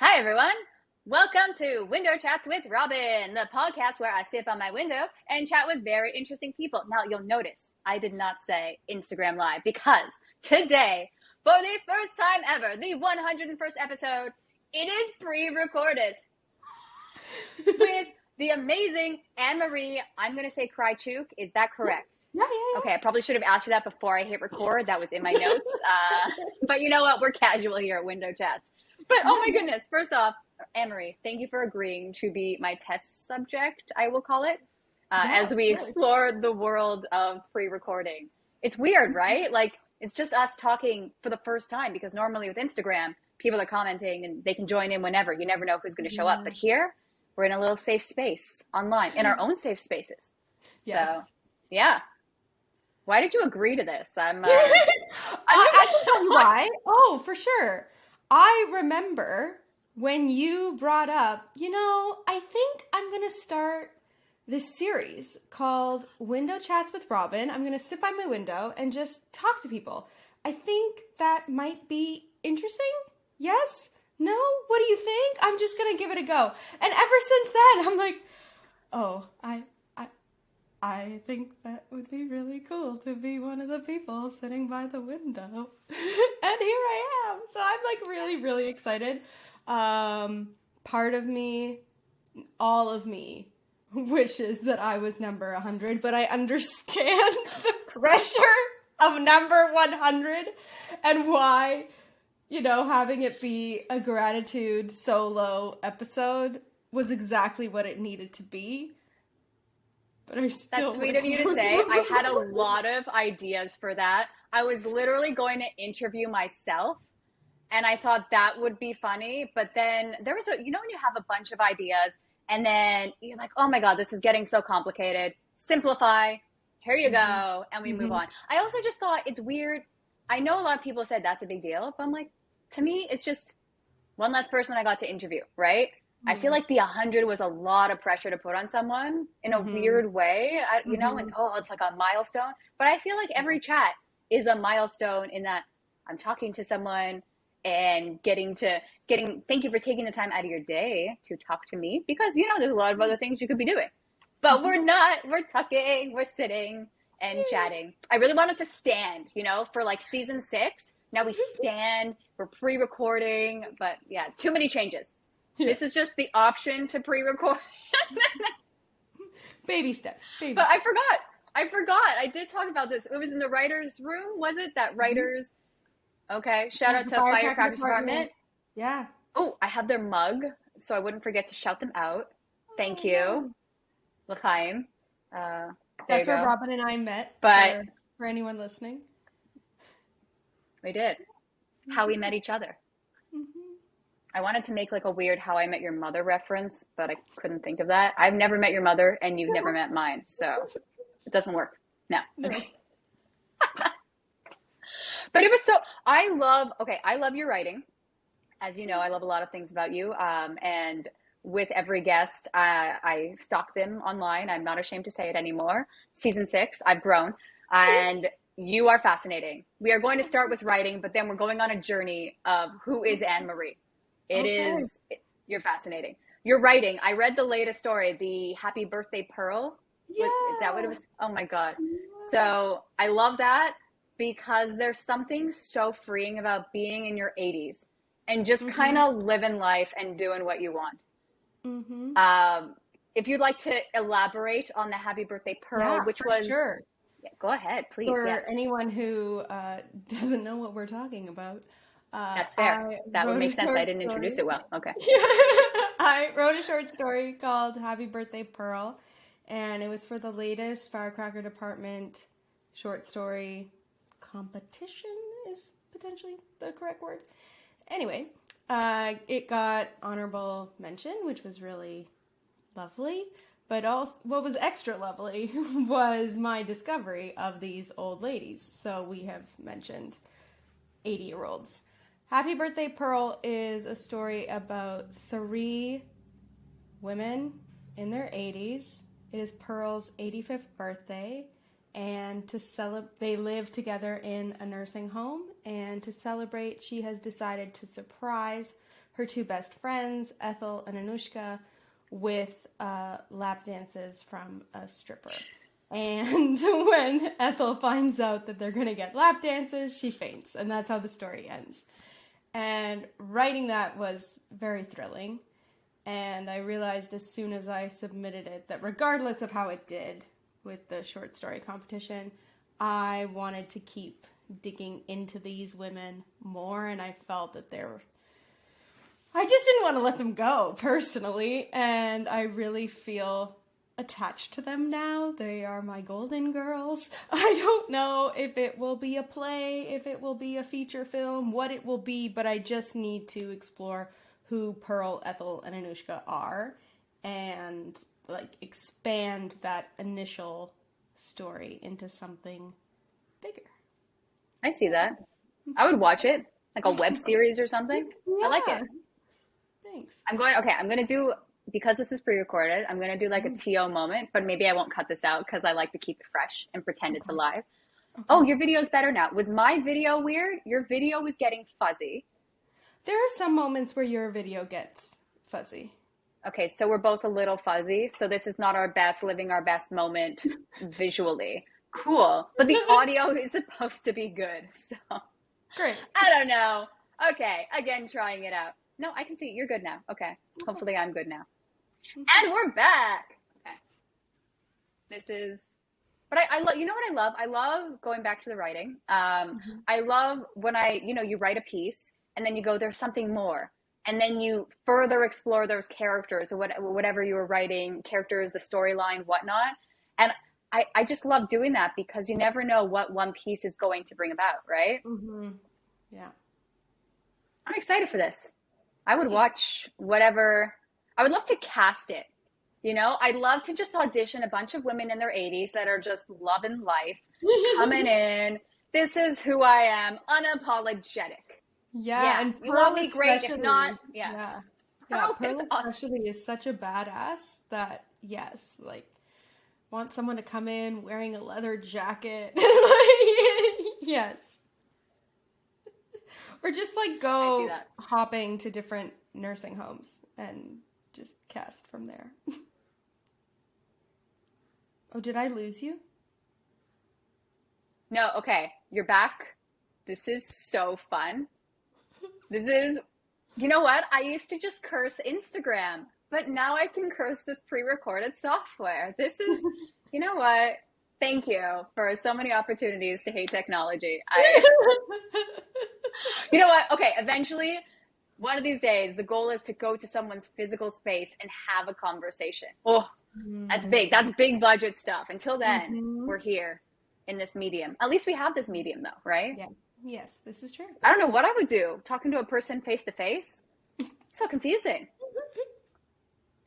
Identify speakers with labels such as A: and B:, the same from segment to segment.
A: Hi, everyone. Welcome to Window Chats with Robyn, the podcast where I sit by my window and chat with very interesting people. Now, you'll notice I did not say Instagram Live because today, for the first time ever, the 101st episode, it is pre-recorded with the amazing Anne-Marie, I'm going to say Krytiuk. Is that correct?
B: Yeah.
A: Okay, I probably should have asked you that before I hit record. That was in my notes. But you know what? We're casual here at Window Chats. But oh my goodness, first off, Anne-Marie, thank you for agreeing to be my test subject, I will call it, as we explore the world of pre-recording. It's weird, right? Like, it's just us talking for the first time, because normally with Instagram, people are commenting and they can join in whenever. You never know who's going to show up. But here, we're in a little safe space online, in our own safe spaces.
B: Yes.
A: So, yeah. Why did you agree to this?
B: I can tell you why. Oh, for sure. I remember when you brought up, I think I'm going to start this series called Window Chats with Robyn. I'm going to sit by my window and just talk to people. I think that might be interesting. Yes? No? What do you think? I'm just going to give it a go. And ever since then, I'm like, oh, I think that would be really cool to be one of the people sitting by the window. And here I am. So I'm like really, really excited. Part of me, all of me, wishes that I was number 100, but I understand the pressure of number 100 and why, having it be a gratitude solo episode was exactly what it needed to be. But
A: That's sweet of you to say. I had a lot of ideas for that. I was literally going to interview myself, and I thought that would be funny. But then there was when you have a bunch of ideas, and then you're like, oh my God, this is getting so complicated. Simplify. Here you go. And we move on. I also just thought it's weird. I know a lot of people said that's a big deal, but I'm like, to me, it's just one less person I got to interview, right? I feel like the 100 was a lot of pressure to put on someone in a weird way, and it's like a milestone. But I feel like every chat is a milestone in that I'm talking to someone and getting thank you for taking the time out of your day to talk to me, because, there's a lot of other things you could be doing. But we're not. We're tucking, we're sitting and chatting. I really wanted to stand, for like season 6. Now we stand, we're pre-recording, but yeah, too many changes. Yeah. This is just the option to pre-record.
B: Baby steps.
A: But I forgot. I did talk about this. It was in the writer's room, was it? That writers. Okay. Shout out to Firecracker Department.
B: Yeah.
A: Oh, I have their mug, so I wouldn't forget to shout them out. Thank you. L'chaim.
B: That's where Robyn and I met.
A: But
B: for anyone listening.
A: We did. How we met each other. I wanted to make like a weird How I Met Your Mother reference, but I couldn't think of that. I've never met your mother, and you've never met mine, so it doesn't work. No. Okay. But it was I love your writing. As you know, I love a lot of things about you. And with every guest, I stalk them online. I'm not ashamed to say it anymore. Season 6, I've grown. And you are fascinating. We are going to start with writing, but then we're going on a journey of who is Anne-Marie. You're fascinating. You're writing. I read the latest story, the Happy Birthday Pearl.
B: Yeah.
A: Is that what it was? Oh my God. So I love that, because there's something so freeing about being in your 80s and just kind of living life and doing what you want. If you'd like to elaborate on the Happy Birthday Pearl, which was...
B: Sure.
A: Yeah, go ahead, please.
B: For anyone who doesn't know what we're talking about.
A: That's fair. That would make sense. I didn't introduce it well. Okay.
B: I wrote a short story called Happy Birthday Pearl, and it was for the latest Firecracker Department short story competition is potentially the correct word. Anyway, it got honorable mention, which was really lovely. But also, what was extra lovely was my discovery of these old ladies. So we have mentioned 80-year-olds. Happy Birthday Pearl is a story about 3 women in their 80s. It is Pearl's 85th birthday, and they live together in a nursing home, and to celebrate, she has decided to surprise her two best friends, Ethel and Anushka, with lap dances from a stripper. And when Ethel finds out that they're going to get lap dances, she faints. And that's how the story ends. And writing that was very thrilling. And I realized as soon as I submitted it that regardless of how it did with the short story competition, I wanted to keep digging into these women more. And I felt that I just didn't want to let them go, personally. And I really feel attached to them now. They are my golden girls. I don't know if it will be a play, if it will be a feature film, what it will be, but I just need to explore who Pearl, Ethel, and Anushka are and expand that initial story into something bigger.
A: I see that. I would watch it, like a web series or something.
B: Yeah.
A: I like it.
B: Thanks.
A: I'm going to do, because this is pre-recorded, I'm going to do like a TO moment, but maybe I won't cut this out because I like to keep it fresh and pretend it's alive. Okay. Oh, your video's better now. Was my video weird? Your video was getting fuzzy.
B: There are some moments where your video gets fuzzy.
A: Okay, so we're both a little fuzzy. So this is not our best, living our best moment visually. Cool. But the audio is supposed to be good. So
B: great.
A: I don't know. Okay, again, trying it out. No, I can see it. You're good now. Okay. Hopefully I'm good now. And we're back. Okay. This is, but I love, you know what I love? I love going back to the writing. I love when you write a piece and then you go, there's something more. And then you further explore those characters or whatever you were writing, characters, the storyline, whatnot. And I just love doing that because you never know what one piece is going to bring about, right?
B: Mm-hmm. Yeah.
A: I'm excited for this. I would watch whatever. I would love to cast it. I'd love to just audition a bunch of women in their 80s that are just loving life, coming in. This is who I am, unapologetic.
B: Yeah, and
A: you won't be great if not. Yeah.
B: Pearl especially is such a badass that, yes, want someone to come in wearing a leather jacket. Yes. Or just go hopping to different nursing homes and just cast from there. Oh, did I lose you?
A: No, okay. You're back. This is so fun. This is, you know what? I used to just curse Instagram, but now I can curse this pre-recorded software. This is, you know what? Thank you for so many opportunities to hate technology. You know what? Okay, eventually, one of these days, the goal is to go to someone's physical space and have a conversation. Oh, that's big. That's big budget stuff. Until then, we're here in this medium. At least we have this medium, though, right?
B: Yeah. Yes, this is true.
A: I don't know what I would do. Talking to a person face to face? So confusing.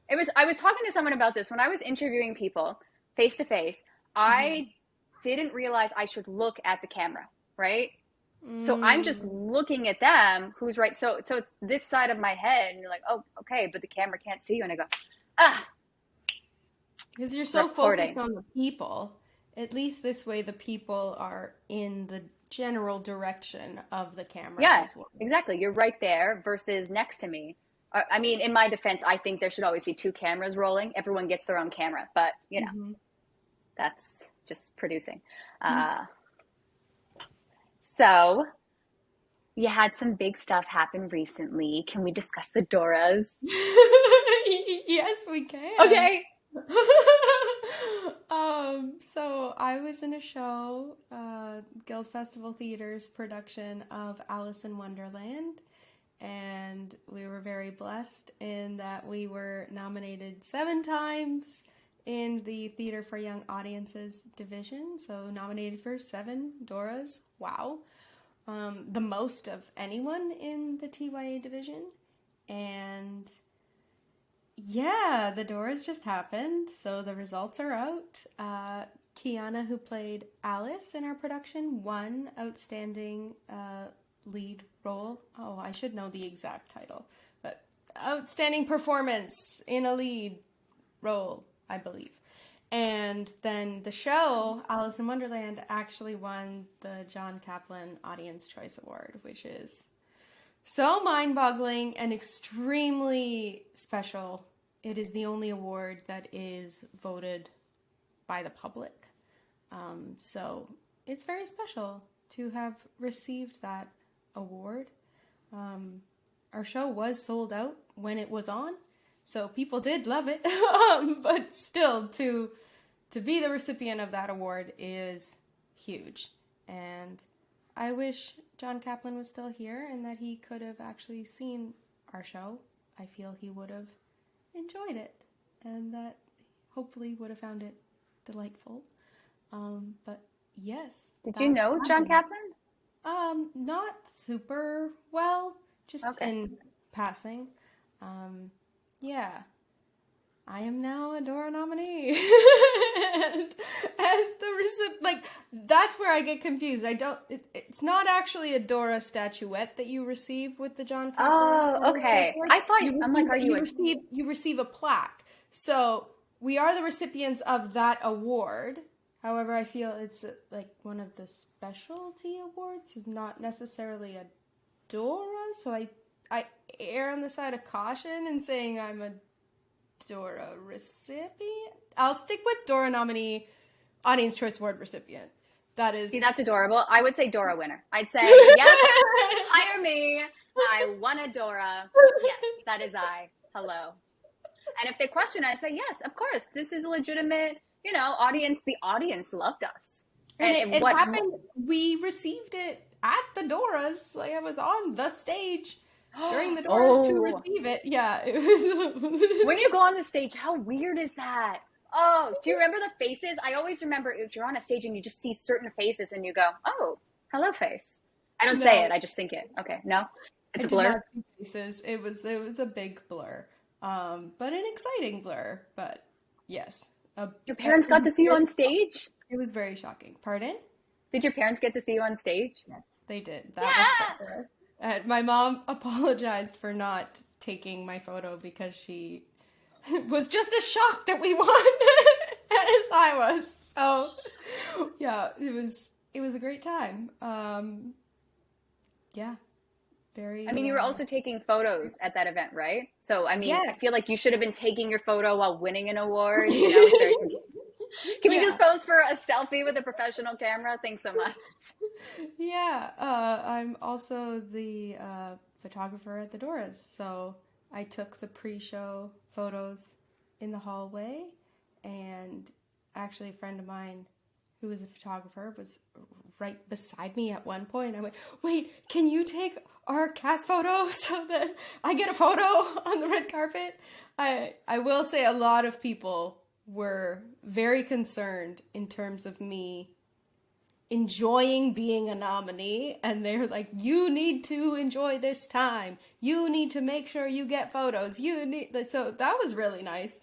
A: I was talking to someone about this. When I was interviewing people face to face, I didn't realize I should look at the camera, right? So I'm just looking at them, who's right. So it's this side of my head, and you're like, oh, okay, but the camera can't see you. And I go,
B: because you're so focused on the people. At least this way, the people are in the general direction of the camera.
A: Yeah,
B: as well. Exactly.
A: You're right there versus next to me. I mean, in my defense, I think there should always be two cameras rolling. Everyone gets their own camera, but that's just producing. So you had some big stuff happen recently. Can we discuss the Doras?
B: Yes, we can.
A: Okay.
B: So I was in a show, Guild Festival Theater's production of Alice in Wonderland, and we were very blessed in that we were nominated 7 times in the Theater for Young Audiences division, so nominated for 7 Doras. Wow. The most of anyone in the TYA division. And yeah, the Doras just happened, so the results are out. Kiana, who played Alice in our production, won Outstanding Lead Role. Oh, I should know the exact title, but Outstanding Performance in a Lead Role, I believe. And then the show, Alice in Wonderland, actually won the John Kaplan Audience Choice Award, which is so mind-boggling and extremely special. It is the only award that is voted by the public. So it's very special to have received that award. Our show was sold out when it was on, so people did love it. But still, to be the recipient of that award is huge. And I wish John Kaplan was still here and that he could have actually seen our show. I feel he would have enjoyed it and that hopefully would have found it delightful. But yes.
A: Did you know John Kaplan?
B: Not super well, just
A: Okay.
B: in passing. Yeah. I am now a Dora nominee. and that's where I get confused. It's not actually a Dora statuette that you receive with the John Kaplan.
A: Oh, okay. I thought,
B: you receive a plaque. So we are the recipients of that award. However, I feel it's like one of the specialty awards. It's not necessarily a Dora. So I err on the side of caution in saying I'm a Dora recipient. I'll stick with Dora nominee, Audience Choice Award recipient. That is.
A: See, that's adorable. I would say Dora winner. I'd say, yes, hire me. I won a Dora. Yes, that is I. Hello. And if they question, I say, yes, of course. This is a legitimate, audience. The audience loved us.
B: And it happened, we received it at the Doras. Like, I was on the stage during the Doras to receive it. Yeah. It was
A: when you go on the stage, how weird is that? Oh, do you remember the faces? I always remember if you're on a stage and you just see certain faces and you go, oh, hello face. I don't say it. I just think it. Okay. No, it's a blur.
B: Did not see faces. It was a big blur. But an exciting blur. But yes.
A: Your parents got to see you on stage?
B: It was very shocking. Pardon?
A: Did your parents get to see you on stage?
B: Yes, they did. That was special. My mom apologized for not taking my photo because she was just as shocked that we won as I was. So, yeah, it was a great time. Yeah, very.
A: I mean, you were also taking photos at that event, right? So, I mean, I feel like you should have been taking your photo while winning an award. Can we just pose for a selfie with a professional camera? Thanks so much.
B: Yeah, I'm also the photographer at the Doras, so I took the pre-show photos in the hallway, and actually a friend of mine who was a photographer was right beside me at one point. I went, wait, can you take our cast photo so that I get a photo on the red carpet? I will say a lot of people were very concerned in terms of me enjoying being a nominee, and they're like, you need to enjoy this time, you need to make sure you get photos, so that was really nice,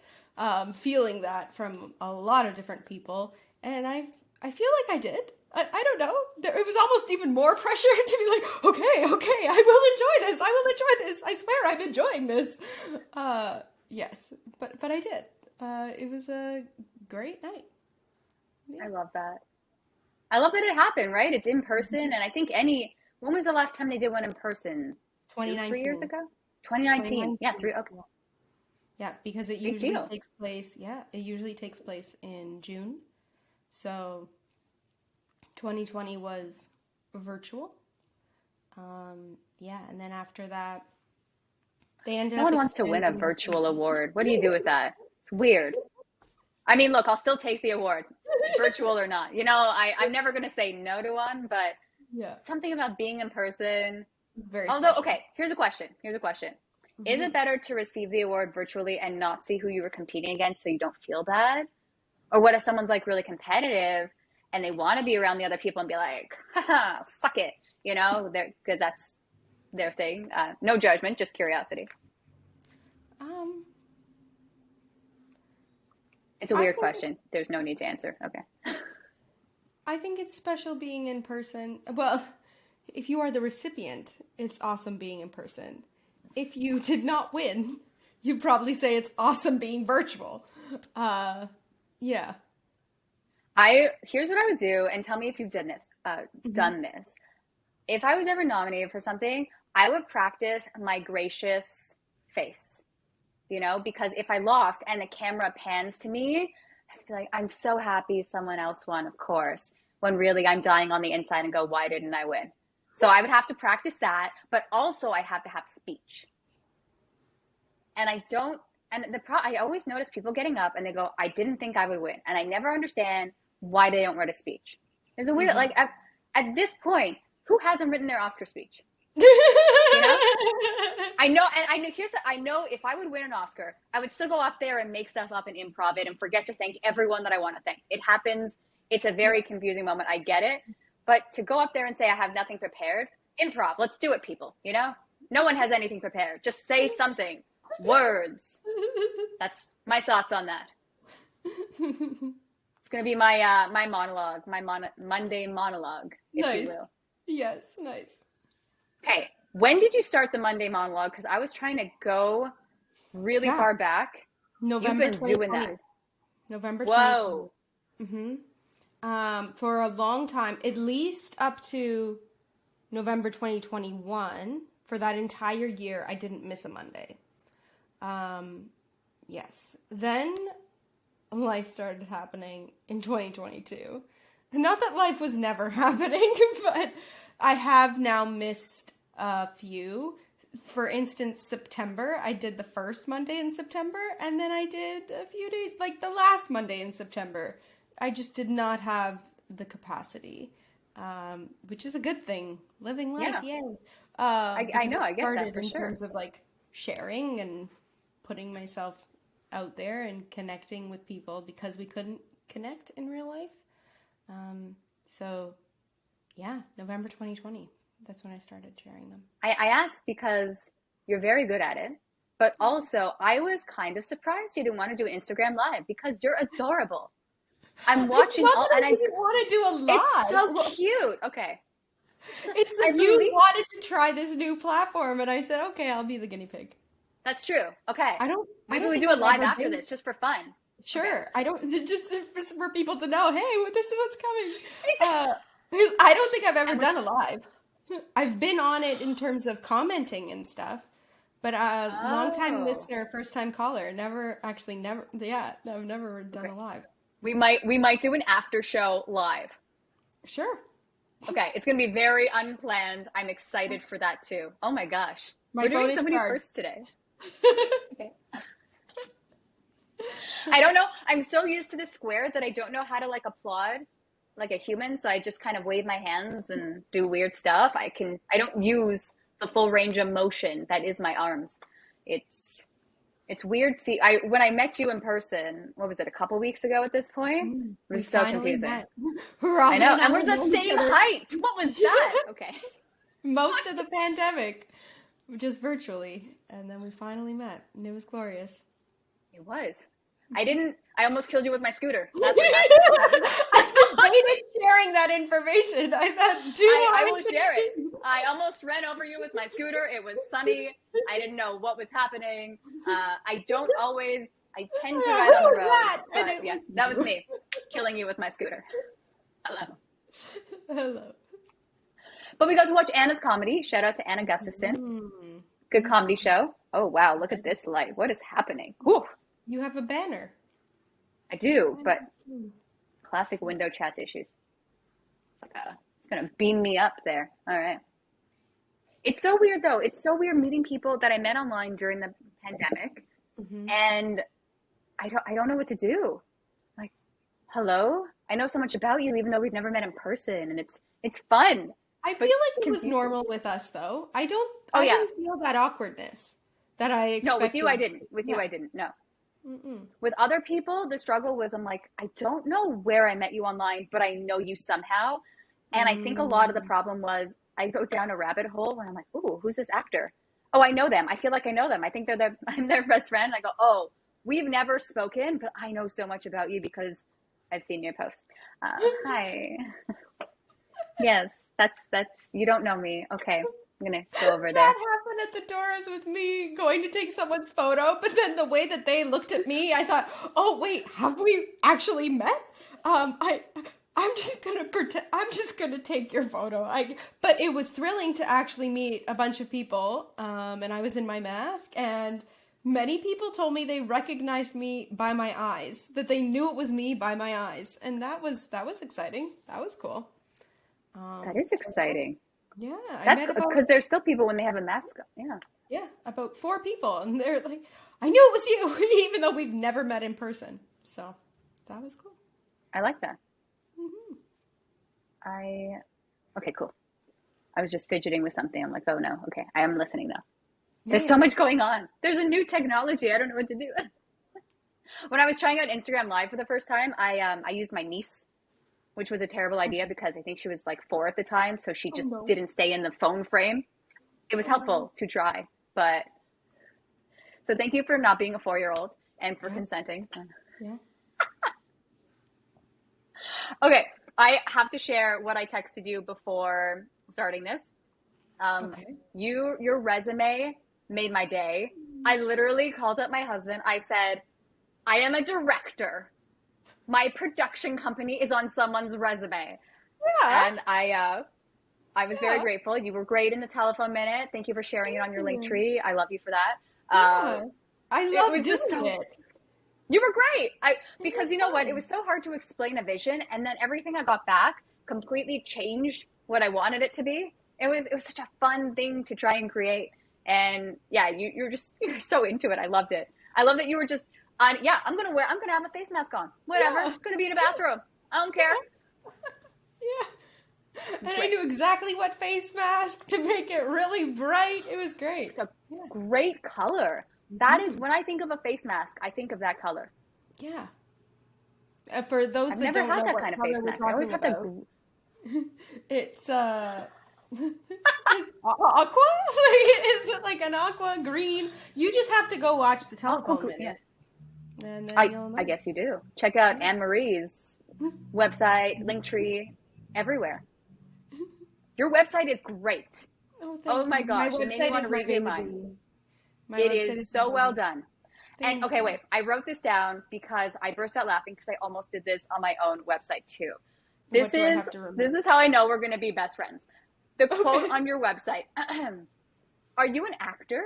B: feeling that from a lot of different people, and I feel like I did. I don't know, it was almost even more pressure to be like, okay, I will enjoy this, I swear I'm enjoying this. Yes, but I did. It was a great night. Yeah.
A: I love that. I love that it happened, right? It's in person. And I think when was the last time they did one in person?
B: 2019.
A: 3 years ago? 2019. Yeah, okay.
B: Yeah, because it usually takes place in June. So 2020 was virtual. And then after that, they ended up.
A: No one wants to win a virtual award. What do you do with that? It's weird. I mean, look, I'll still take the award, virtual or not. I'm never going to say no to one, but something about being in person.
B: Very
A: Although,
B: special.
A: okay, here's a question. Mm-hmm. Is it better to receive the award virtually and not see who you were competing against so you don't feel bad? Or what if someone's like really competitive and they want to be around the other people and be like, haha, suck it, because that's their thing. No judgment, just curiosity. It's a weird question. There's no need to answer. Okay.
B: I think it's special being in person. Well, if you are the recipient, it's awesome being in person. If you did not win, you'd probably say it's awesome being virtual. Yeah.
A: Here's what I would do, and tell me if you've done this. If I was ever nominated for something, I would practice my gracious face, you know, because if I lost and the camera pans to me, I'd be like, I'm so happy someone else won, of course, when really I'm dying on the inside and go, why didn't I win? So I would have to practice that, but also I have to have speech. And I don't, and I always notice people getting up and they go, I didn't think I would win. And I never understand why they don't write a speech. It's a weird, like, at this point, who hasn't written their Oscar speech? You know? I know, and I know if I would win an Oscar, I would still go up there and make stuff up and improv it and forget to thank everyone that I want to thank. It happens. It's a very confusing moment. I get it. But to go up there and say I have nothing prepared, improv. Let's do it, people. You know? No one has anything prepared. Just say something. Words. That's my thoughts on that. It's going to be my my monologue, my Monday monologue, if you will.
B: Yes, nice.
A: Okay, when did you start the Monday monologue? Because I was trying to go really far back.
B: November.
A: You've been doing that.
B: November.
A: Whoa.
B: For a long time, at least up to November 2021. For that entire year, I didn't miss a Monday. Yes. Then life started happening in 2022. Not that life was never happening, but I have now missed a few. For instance, September, I did the first Monday in September, and then I did a few days, like the last Monday in September. I just did not have the capacity, which is a good thing. Living life, yay.
A: I know, I get that for
B: in
A: sure.
B: terms of like sharing and putting myself out there and connecting with people because we couldn't connect in real life. So yeah, November 2020. That's when I started sharing them.
A: I asked because you're very good at it, but also I was kind of surprised you didn't want to do an Instagram live because you're adorable. I'm watching all, and I
B: didn't want to do a live.
A: It's so cute. Okay.
B: It's that you wanted to try this new platform, and I said, okay, I'll be the guinea pig.
A: Because true. Okay. Maybe we do
B: it
A: a live after this, just for fun.
B: Sure. Okay. Just for people to know, hey, this is what's coming. Because I don't think I've ever done a live. I've been on it in terms of commenting and stuff, but long time listener, first time caller, I've never done a live.
A: We might do an after show live.
B: Sure.
A: Okay, it's gonna be very unplanned. I'm excited for that too. Oh my gosh,
B: we're
A: doing so many firsts today. Okay. I don't know. I'm so used to the square that I don't know how to like applaud like a human, so I just kind of wave my hands and do weird stuff. I don't use the full range of motion that is my arms. It's weird. See, when I met you in person, what was it, a couple weeks ago at this point? It was so confusing. I know, and we're the same height. What was that? Okay.
B: Most of the pandemic, just virtually, and then we finally met, and it was glorious.
A: It was. I almost killed you with my scooter. That's what happened.
B: I hated sharing that information. I thought,
A: I will share it. I almost ran over you with my scooter. It was sunny. I didn't know what was happening. I tend to ride on the road. But yeah, that was me killing you with my scooter.
B: Hello.
A: But we got to watch Anna's comedy. Shout out to Anna Gustafson. Good comedy show. Oh, wow. Look at this light. What is happening? Whew.
B: You have a banner.
A: I do, but classic window chats issues. It's going to beam me up there. All right. It's so weird, though. It's so weird meeting people that I met online during the pandemic. And I don't know what to do. Like, hello? I know so much about you, even though we've never met in person. And it's fun.
B: I feel like it was normal with us, though. I didn't feel that awkwardness that I expected.
A: No, with you I didn't. I didn't. No. With other people, the struggle was I'm like, I don't know where I met you online, but I know you somehow. And I think a lot of the problem was I go down a rabbit hole where I'm like, ooh, who's this actor? Oh, I know them. I feel like I know them. I think I'm their best friend. I go, oh, we've never spoken, but I know so much about you because I've seen your posts. Hi. Yes, that's you don't know me. Okay. I'm going to go over there.
B: That happened at the Doras with me going to take someone's photo, but then the way that they looked at me, I thought, oh, wait, have we actually met? I'm just gonna pretend. I'm just gonna take your photo. But it was thrilling to actually meet a bunch of people, and I was in my mask, and many people told me they recognized me by my eyes, that they knew it was me by my eyes, and that was exciting. That was cool.
A: That is exciting.
B: Yeah,
A: That's because there's still people when they have a mask on. Yeah.
B: Yeah, about 4 people, and they're like, I knew it was you, even though we've never met in person. So that was cool.
A: I like that.
B: Mm-hmm.
A: Okay, cool. I was just fidgeting with something. I'm like, oh no, okay, I am listening now.
B: Yeah,
A: There's so much going on. There's a new technology. I don't know what to do. When I was trying out Instagram Live for the first time, I used my niece, which was a terrible idea because I think she was like 4 at the time, so she just didn't stay in the phone frame. It was helpful to try, but so thank you for not being a 4-year-old and for consenting.
B: Yeah.
A: Okay, I have to share what I texted you before starting this. Your resume made my day. I literally called up my husband. I said, I am a director. My production company is on someone's resume.
B: Yeah.
A: And I was very grateful. You were great in the telephone minute. Thank you for sharing it on your Linktree. I love you for that.
B: Yeah. I love doing it.
A: You were great. Because you know what? It was so hard to explain a vision, and then everything I got back completely changed what I wanted it to be. It was such a fun thing to try and create. And yeah, you're so into it. I loved it. I love that you were just I'm gonna have a face mask on. Whatever. I'm gonna be in a bathroom. I don't care.
B: Yeah. And I knew exactly what face mask to make it really bright. It was great.
A: It's a great color. That is, when I think of a face mask, I think of that color.
B: Yeah. For those that don't know what kind of face mask, I always have to. It's it's aqua. Is it like an aqua green? You just have to go watch the telephone minute. And then you'll know.
A: I guess you do. Check out Anne-Marie's website, Linktree, everywhere. Your website is great. Oh my gosh, it made me want to redo mine. It is so well done. And okay, wait, I wrote this down because I burst out laughing because I almost did this on my own website too. This is how I know we're going to be best friends. The quote on your website. Are you an actor?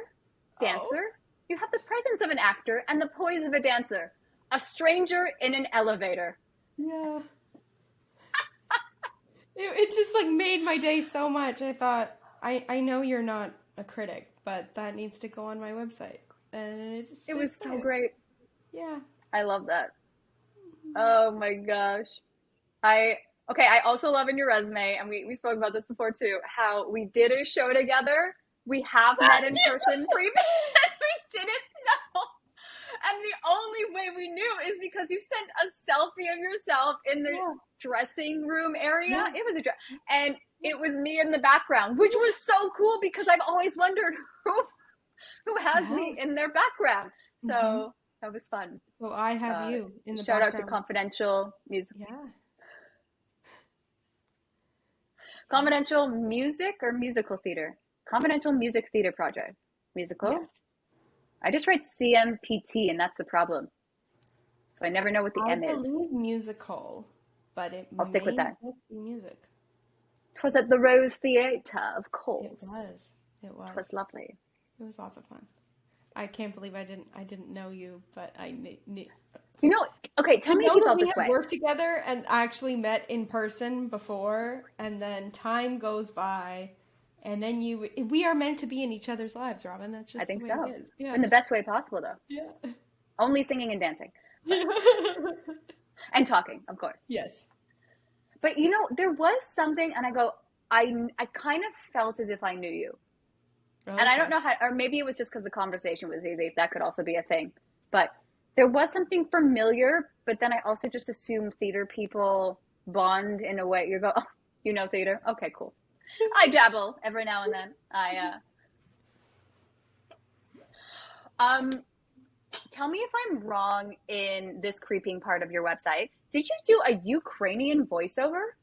A: Dancer? You have the presence of an actor and the poise of a dancer. A stranger in an elevator.
B: Yeah. It just like made my day so much. I thought, I know you're not a critic, but that needs to go on my website. And it
A: was so great.
B: Yeah.
A: I love that. Oh my gosh. I also love in your resume, and we spoke about this before too, how we did a show together. We have met in person previously, and we didn't know. And the only way we knew is because you sent a selfie of yourself in the dressing room area. Yeah. It was and it was me in the background, which was so cool because I've always wondered who has me in their background. So that was fun.
B: So I have you in the
A: shout
B: background.
A: Out to Confidential Music.
B: Yeah.
A: Confidential Music or Musical Theater? Confidential Music Theater Project. Musical? Yes. I just write CMPT, and that's the problem. So I never know what the M is.
B: I believe musical, but
A: I'll stick with that.
B: Be music.
A: It was at the Rose Theatre, of course.
B: It was.
A: It was lovely.
B: It was lots of fun. I can't believe I didn't know you, but I knew.
A: You know, okay, tell me if you felt this way.
B: We worked together and actually met in person before, and then time goes by, and then we are meant to be in each other's lives, Robyn. That's just
A: I think
B: the way
A: so.
B: It is. Yeah.
A: In the best way possible, though.
B: Yeah.
A: Only singing and dancing. And talking, of course.
B: Yes.
A: But you know, there was something, and I kind of felt as if I knew you. Okay. And I don't know how, or maybe it was just because the conversation was easy. That could also be a thing. But there was something familiar, but then I also just assumed theater people bond in a way. You go, oh, you know theater? Okay, cool. I dabble every now and then. Tell me if I'm wrong in this creeping part of your website. Did you do a Ukrainian voiceover?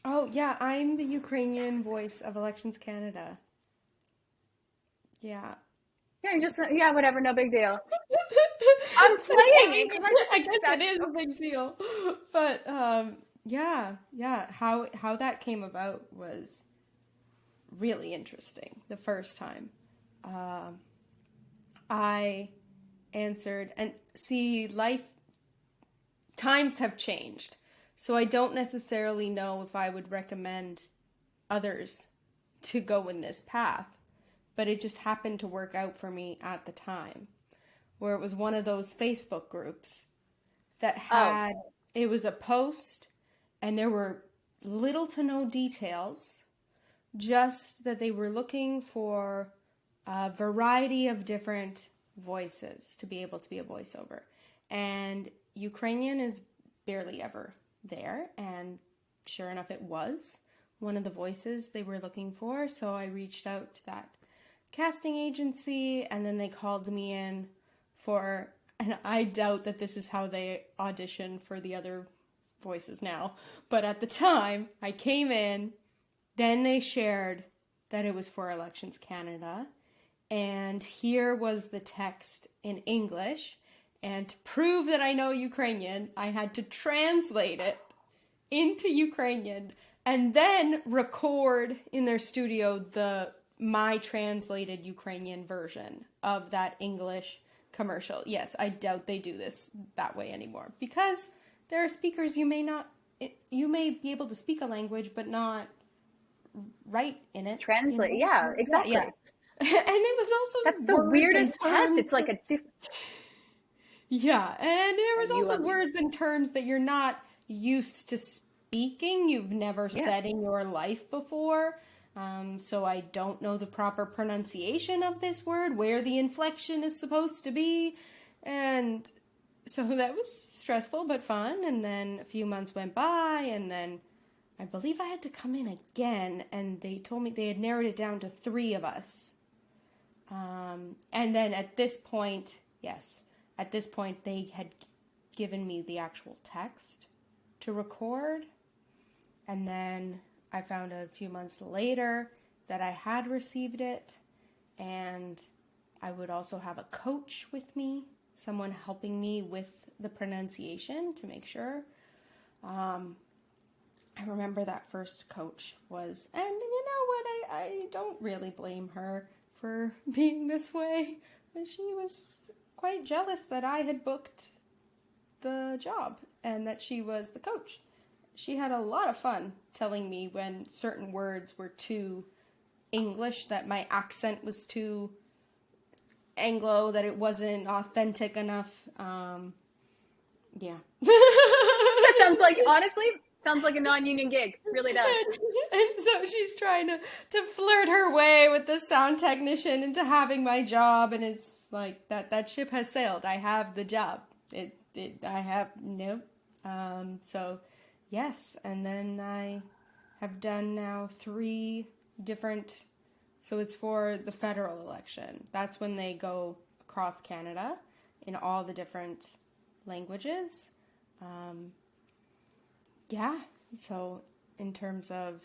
B: Oh, yeah. I'm the Ukrainian voice of Elections Canada. Yeah.
A: Yeah, whatever, no big deal. I'm playing it because
B: I guess it is a big deal. But Yeah, yeah. How that came about was really interesting the first time. I answered, and see, times have changed. So I don't necessarily know if I would recommend others to go in this path, but it just happened to work out for me at the time, where it was one of those Facebook groups that had, it was a post and there were little to no details, just that they were looking for a variety of different voices to be able to be a voiceover. And Ukrainian is barely ever there, and sure enough, it was one of the voices they were looking for. So I reached out to that casting agency, and then they called me in for, and I doubt that this is how they audition for the other voices now, but at the time I came in, then they shared that it was for Elections Canada, and here was the text in English, and to prove that I know Ukrainian, I had to translate it into Ukrainian and then record in their studio my translated Ukrainian version of that English commercial. Yes, I doubt they do this that way anymore, because there are speakers you may be able to speak a language but not write in it.
A: Translate, yeah, exactly.
B: Yeah. And it was also
A: that's the weirdest test. It's like a different.
B: Yeah, and there was also words and terms that you're not used to speaking, you've never said in your life before. So I don't know the proper pronunciation of this word, where the inflection is supposed to be. And so that was stressful but fun. And then a few months went by, and then I believe I had to come in again, and they told me they had narrowed it down to 3 of us. And then at this point, they had given me the actual text to record. And then I found out a few months later that I had received it, and I would also have a coach with me, someone helping me with the pronunciation to make sure. I remember that first coach was, and you know what, I don't really blame her for being this way, but she was quite jealous that I had booked the job and that she was the coach. She had a lot of fun telling me when certain words were too English, that my accent was too Anglo, that it wasn't authentic enough. Yeah.
A: That sounds like, honestly, sounds like a non-union gig. Really does.
B: And so she's trying to flirt her way with the sound technician into having my job, and it's like that ship has sailed. I have the job. So yes, and then I have done now 3 different, so it's for the federal election. That's when they go across Canada in all the different languages. So in terms of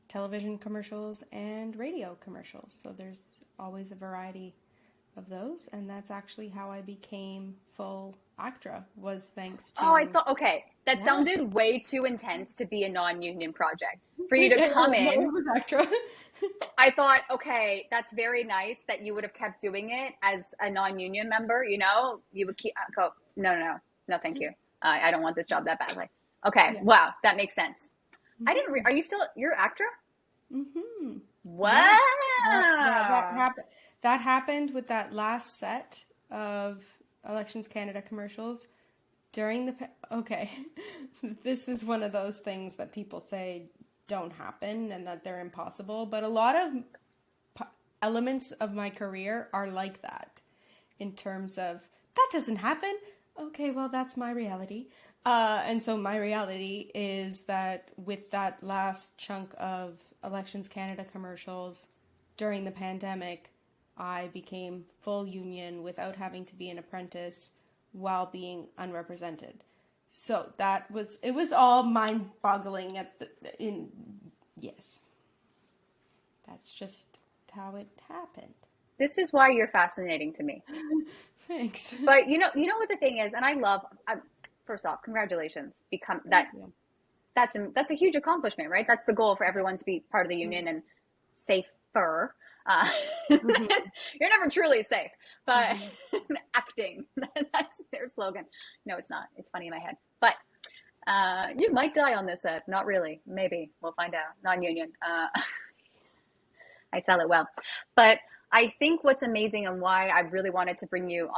B: television commercials and radio commercials, so there's always a variety of those, and that's actually how I became full ACTRA, was thanks to...
A: Oh, I thought, okay, that sounded way too intense to be a non-union project. For you to come in,
B: it was ACTRA.
A: I thought, okay, that's very nice that you would have kept doing it as a non-union member, you know? You would keep, no, thank you. I don't want this job that badly. Okay, wow, that makes sense. Mm-hmm. Are you still, you're ACTRA?
B: Mm-hmm.
A: Wow.
B: Yeah, that happened with that last set of Elections Canada commercials during the... Okay, this is one of those things that people say don't happen and that they're impossible, but a lot of elements of my career are like that, in terms of, that doesn't happen. Okay, well, that's my reality. And so my reality is that with that last chunk of Elections Canada commercials during the pandemic, I became full union without having to be an apprentice while being unrepresented. So it was all mind-boggling yes. That's just how it happened.
A: This is why you're fascinating to me.
B: Thanks.
A: But you know what the thing is, and I love, first off, congratulations. that's a huge accomplishment, right? That's the goal for everyone to be part of the union and safer.
B: Mm-hmm.
A: You're never truly safe, but
B: Mm-hmm.
A: acting, that's their slogan. No, it's not. It's funny in my head. But you might die on this set. Not really. Maybe. We'll find out. Non-union. I sell it well. But I think what's amazing and why I really wanted to bring you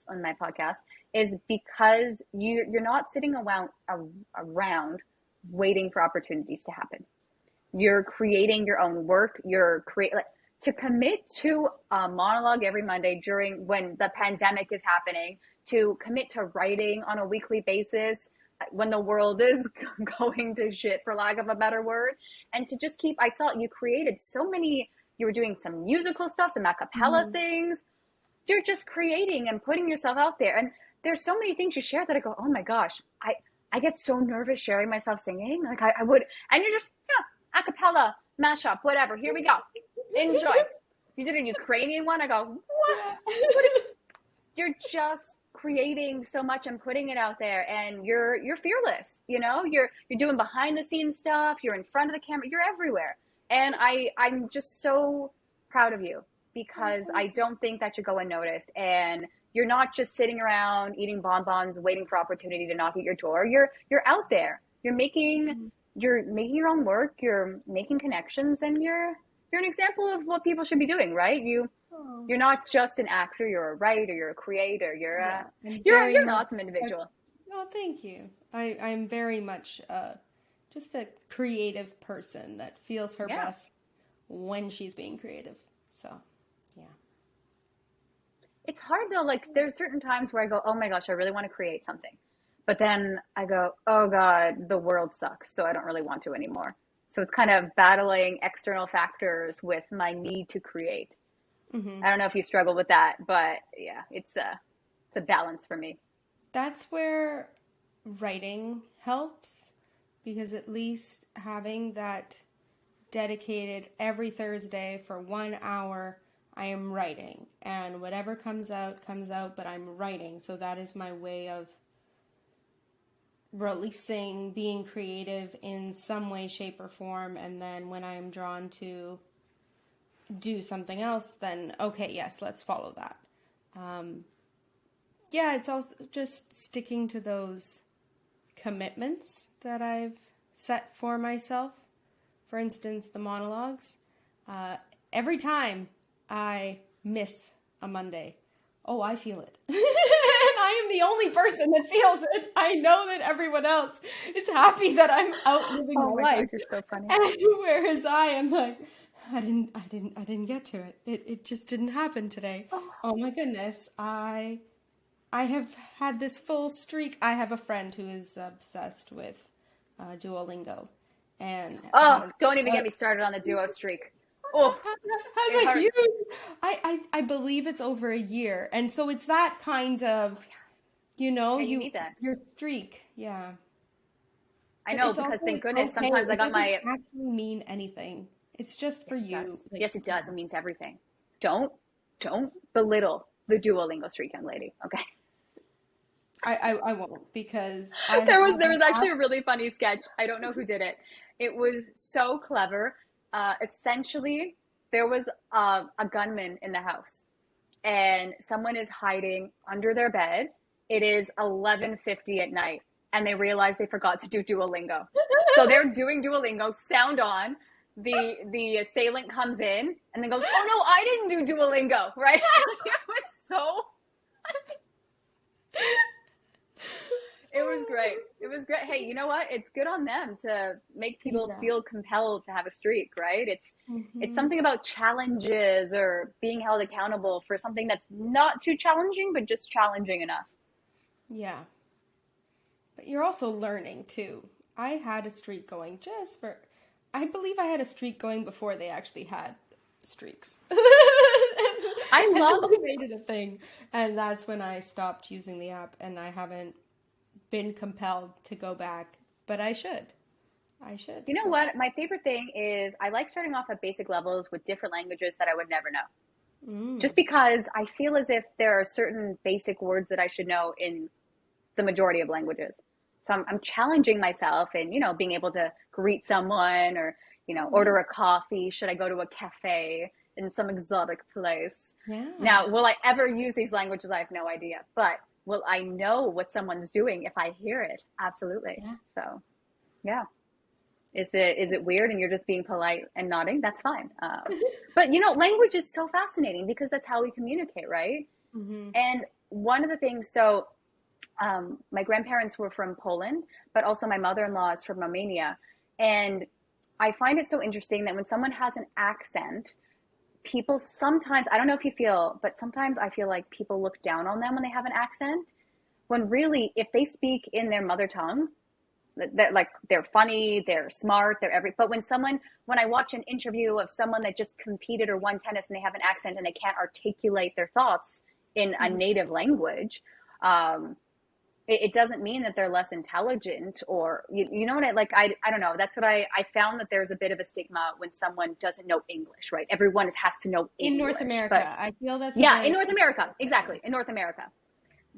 A: on my podcast is because you're not sitting around waiting for opportunities to happen. You're creating your own work. To commit to a monologue every Monday during when the pandemic is happening, to commit to writing on a weekly basis when the world is going to shit, for lack of a better word, and to just keep, I saw you created so many, you were doing some musical stuff, some a cappella things. You're just creating and putting yourself out there. And there's so many things you share that I go, oh my gosh, I get so nervous sharing myself singing. Like I would, and you're just, a cappella, mashup, whatever. Here we go. Enjoy. You did a Ukrainian one. I go, what? You're just creating so much and putting it out there, and you're fearless. You know, you're doing behind the scenes stuff. You're in front of the camera. You're everywhere, and I'm just so proud of you because I don't think that should go unnoticed. And you're not just sitting around eating bonbons, waiting for opportunity to knock at your door. You're out there. You're making your own work. You're making connections, and you're an example of what people should be doing, right? You're not just an actor. You're a writer. You're a creator. You're an awesome individual.
B: Oh, thank you. I'm very much just a creative person that feels her best when she's being creative. So, yeah.
A: It's hard though. Like there's certain times where I go, oh my gosh, I really want to create something. But then I go, oh God, the world sucks. So I don't really want to anymore. So it's kind of battling external factors with my need to create. Mm-hmm. I don't know if you struggle with that, but yeah, it's a balance for me.
B: That's where writing helps, because at least having that dedicated every Thursday for 1 hour, I am writing, and whatever comes out, but I'm writing. So that is my way of releasing, being creative in some way, shape, or form. And then when I am drawn to do something else, then okay, yes, let's follow that. It's also just sticking to those commitments that I've set for myself. For instance, the monologues. Every time I miss a Monday, oh, I feel it. And I am the only person that feels it. I know that everyone else is happy that I'm out living my life.
A: God, you're so funny.
B: And whereas I am like, I didn't get to it. It just didn't happen today. Oh my goodness. I have had this full streak. I have a friend who is obsessed with Duolingo. And
A: don't even get me started on the duo streak. Oh,
B: how's it you? I believe it's over a year, and so it's that kind of, you
A: need that.
B: Your streak, yeah.
A: I know, because thank goodness sometimes I got my.
B: It doesn't actually mean anything. It's just for you.
A: Yes, it does. It means everything. Don't belittle the Duolingo streak, young lady. Okay.
B: I won't, because
A: there was actually a really funny sketch. I don't know who did it. It was so clever. Essentially, there was a gunman in the house, and someone is hiding under their bed. It is 11:50 at night, and they realize they forgot to do Duolingo. So they're doing Duolingo, sound on. The assailant comes in and then goes, "Oh no, I didn't do Duolingo!" Right? It was so. It was great. It was great. Hey, you know what? It's good on them to make people feel compelled to have a streak, right? It's something about challenges or being held accountable for something that's not too challenging, but just challenging enough.
B: Yeah. But you're also learning too. I had a streak going I believe I had a streak going before they actually had streaks.
A: I love
B: made it a thing. And that's when I stopped using the app, and I haven't been compelled to go back, but I should. You know what? My favorite thing is I like starting off at basic levels with different languages that I would never know. Just because I feel as if there are certain basic words that I should know in the majority of languages.
A: So I'm challenging myself and, being able to greet someone or, order a coffee. Should I go to a cafe in some exotic place?
B: Yeah.
A: Now, will I ever use these languages? I have no idea. But will I know what someone's doing if I hear it? Absolutely.
B: Yeah.
A: So, yeah. Is it weird and you're just being polite and nodding? That's fine. But, language is so fascinating because that's how we communicate, right?
B: Mm-hmm.
A: And one of the things, so my grandparents were from Poland, but also my mother-in-law is from Romania. And I find it so interesting that when someone has an accent, people sometimes, I don't know if you feel, but sometimes I feel like people look down on them when they have an accent, when really, if they speak in their mother tongue, they're funny, they're smart, but when I watch an interview of someone that just competed or won tennis and they have an accent and they can't articulate their thoughts in a native language, it doesn't mean that they're less intelligent or, you know what I don't know. That's what I found, that there's a bit of a stigma when someone doesn't know English, right? Everyone has to know English.
B: In North America, I feel that's
A: in North America, exactly, in North America.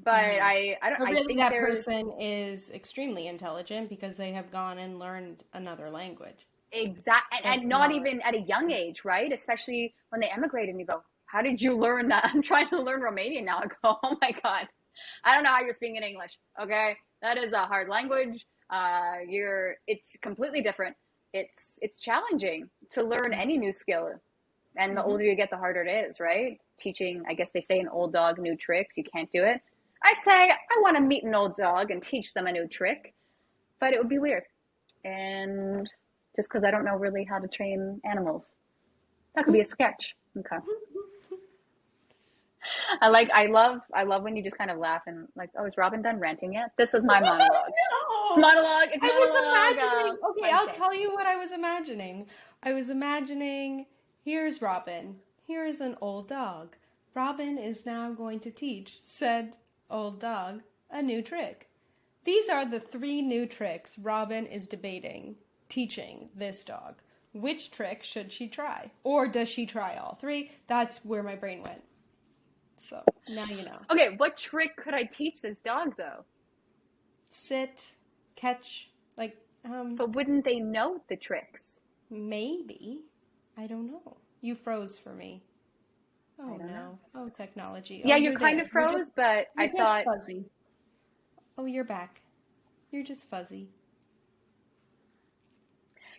A: But I think
B: that person is extremely intelligent because they have gone and learned another language.
A: Exactly, and not even at a young age, right? Especially when they emigrate and you go, how did you learn that? I'm trying to learn Romanian now. I go, oh my God. I don't know how you're speaking in English. Okay, that is a hard language. It's completely different. It's challenging to learn any new skill, and the older you get, the harder it is, right? Teaching, I guess they say, an old dog new tricks. You can't do it. I say I want to meet an old dog and teach them a new trick, but it would be weird, and just because I don't know really how to train animals, that could be a sketch. Okay. I love when you just kind of laugh and like, oh, is Robyn done ranting yet? This is my monologue.
B: No.
A: It's monologue. It's
B: I
A: monologue.
B: was imagining. Okay, I'll tell you what I was imagining. I was imagining, here's Robyn. Here is an old dog. Robyn is now going to teach said old dog a new trick. These are the 3 new tricks Robyn is debating teaching this dog. Which trick should she try? Or does she try all 3? That's where my brain went. So, now you know.
A: Okay, what trick could I teach this dog, though?
B: Sit, catch,
A: But wouldn't they know the tricks?
B: Maybe. I don't know. You froze for me. Oh, no.
A: Know.
B: Oh, technology.
A: Yeah,
B: oh,
A: you kind of froze, but I thought...
B: fuzzy. Oh, you're back. You're just fuzzy.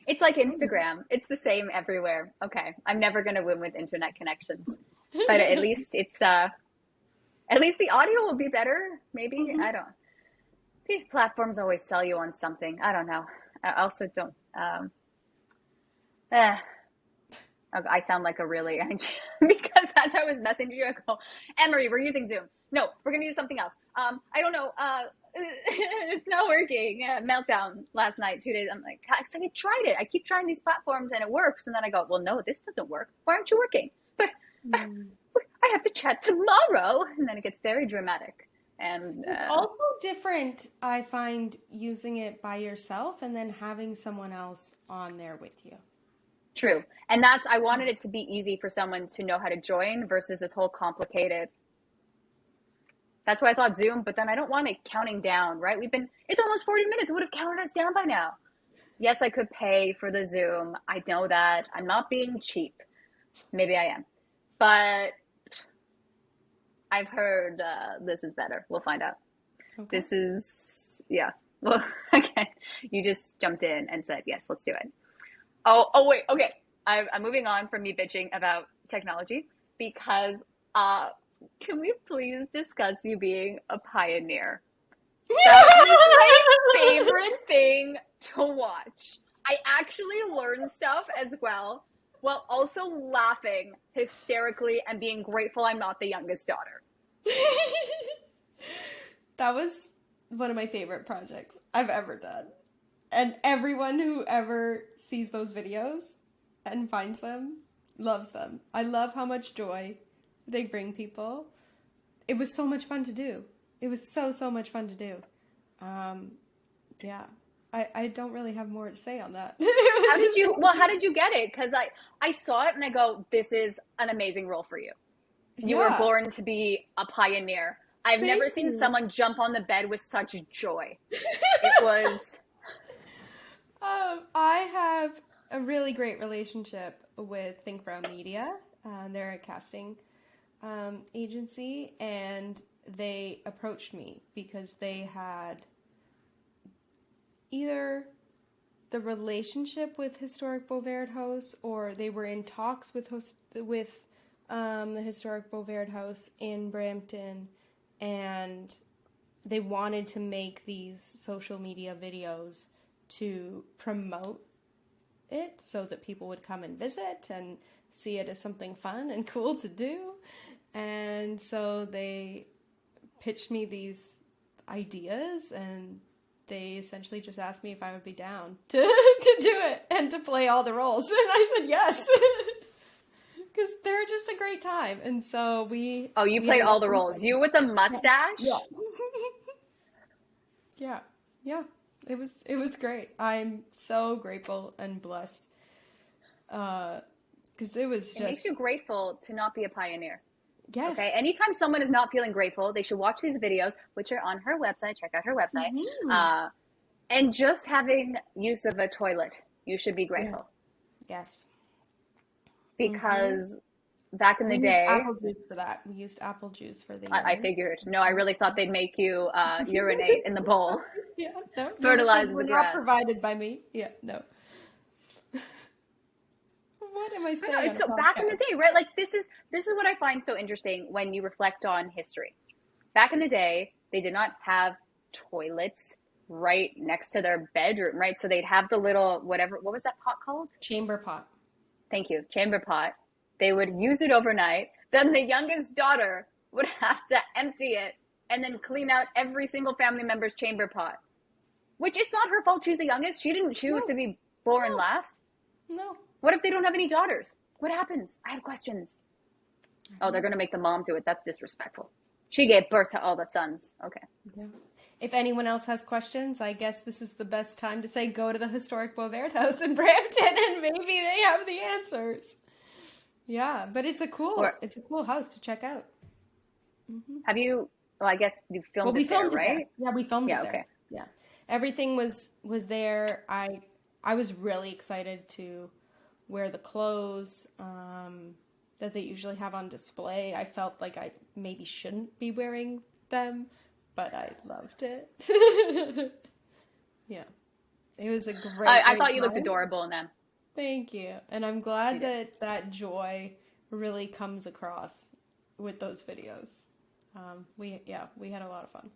B: It's
A: like Instagram. It's the same everywhere. Okay, I'm never going to win with internet connections. But at least at least the audio will be better, maybe. Mm-hmm. I don't. These platforms always sell you on something. I don't know. I also don't. I sound like a really because as I was messaging you, I go, Anne-Marie, we're using Zoom. No, we're gonna use something else. I don't know. It's not working. Meltdown last night, 2 days. I'm like, I tried it. I keep trying these platforms and it works. And then I go, well, no, this doesn't work. Why aren't you working? But I have to chat tomorrow. And then it gets very dramatic. And
B: it's also different, I find, using it by yourself and then having someone else on there with you.
A: True. And I wanted it to be easy for someone to know how to join versus this whole complicated. That's why I thought Zoom, but then I don't want it counting down, right? It's almost 40 minutes. It would have counted us down by now. Yes, I could pay for the Zoom. I know that. I'm not being cheap. Maybe I am. But I've heard this is better. We'll find out. Okay. Yeah. Well, okay. You just jumped in and said, yes, let's do it. Oh, wait. Okay. I'm moving on from me bitching about technology because can we please discuss you being a pioneer? That was my favorite thing to watch. I actually learned stuff as well, while also laughing hysterically and being grateful I'm not the youngest daughter.
B: That was one of my favorite projects I've ever done. And everyone who ever sees those videos and finds them loves them. I love how much joy they bring people. It was so much fun to do. It was so much fun to do. Yeah. I don't really have more to say on that.
A: How did you get it? Because I saw it and I go, this is an amazing role for you. You were born to be a pioneer. I've
B: Thank
A: never seen
B: you.
A: someone jump on the bed with such joy. It was...
B: I have a really great relationship with Think Brown Media. They're a casting agency, and they approached me because they had either the relationship with Historic Bovaird House, or they were in talks with the Historic Bovaird House in Brampton, and they wanted to make these social media videos to promote it so that people would come and visit and see it as something fun and cool to do. And so they pitched me these ideas, and they essentially just asked me if I would be down to do it and to play all the roles. And I said yes. Because they're just a great time. And so we...
A: Oh, you played all the roles. You with the mustache?
B: Yeah. Yeah. It was great. I'm so grateful and blessed. Because it was just...
A: It makes you grateful to not be a pioneer.
B: Yes.
A: Okay. Anytime someone is not feeling grateful, they should watch these videos, which are on her website. Check out her website.
B: Mm-hmm.
A: And just having use of a toilet, you should be grateful.
B: Yes.
A: Because back in the day...
B: We used apple juice for that. We used apple juice for the...
A: I figured. No, I really thought they'd make you urinate in the bowl.
B: Yeah, no.
A: Fertilize
B: we're
A: the
B: not
A: grass.
B: provided by me. Yeah, no. What am I saying?
A: So back in the day, right? Like this is what I find so interesting when you reflect on history. Back in the day, they did not have toilets right next to their bedroom, right? So they'd have the little what was that pot called?
B: Chamber pot.
A: Thank you, chamber pot. They would use it overnight. Then the youngest daughter would have to empty it and then clean out every single family member's chamber pot. Which it's not her fault. She's the youngest. She didn't choose to be born last.
B: No.
A: What if they don't have any daughters? What happens? I have questions. Oh, they're going to make the mom do it. That's disrespectful. She gave birth to all the sons. Okay.
B: Yeah. If anyone else has questions, I guess this is the best time to say go to the Historic Bovaird House in Brampton and maybe they have the answers. Yeah, but it's a cool house to check out. Mm-hmm.
A: Have you, well, I guess you filmed it there, right?
B: Yeah, we filmed it there.
A: Okay.
B: Yeah. Everything was there. I was really excited to wear the clothes that they usually have on display. I felt like I maybe shouldn't be wearing them, but I loved it. Yeah. It was a great
A: I thought you
B: time.
A: looked adorable in them.
B: Thank you. And I'm glad that joy really comes across with those videos. We had a lot of fun.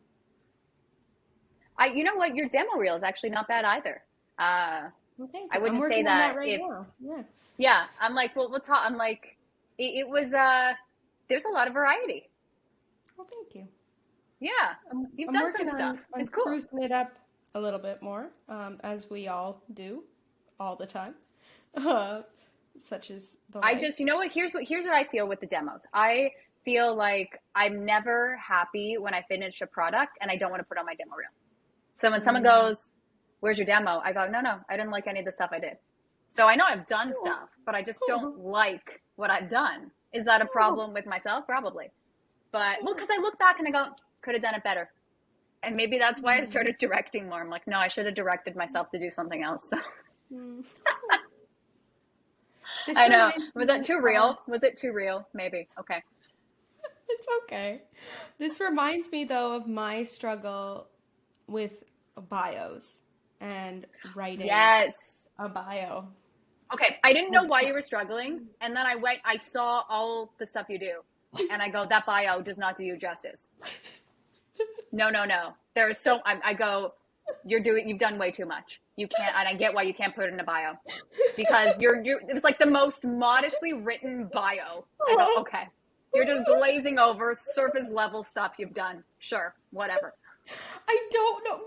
A: You know what? Your demo reel is actually not bad either.
B: Well, thank you.
A: I wouldn't say that right now. Yeah. Yeah. I'm like, well, we'll talk. I'm like, it was, there's a lot of variety.
B: Well, thank you.
A: Yeah. You've done some stuff. It's cool.
B: I'm sprucing it up a little bit more, as we all do all the time. Such as the life.
A: You know what? Here's what I feel with the demos. I feel like I'm never happy when I finish a product and I don't want to put on my demo reel. So when someone goes, where's your demo? I go, no, I didn't like any of the stuff I did. So I know I've done stuff, but I just don't like what I've done. Is that a problem with myself? Probably. But, well, because I look back and I go, could have done it better. And maybe that's why I started directing more. I'm like, no, I should have directed myself to do something else. So. I know. Was that too real? Was it too real? Maybe. Okay.
B: It's okay. This reminds me, though, of my struggle with bios and writing a bio. Okay. I didn't know why you were struggling. And then I saw all the stuff you do. And I go, that bio does not do you justice. No. There is I go, you've done way too much. You can't, and I get why you can't put it in a bio. Because it was like the most modestly written bio. I go, okay. You're just glazing over surface level stuff you've done. Sure, whatever. I don't know.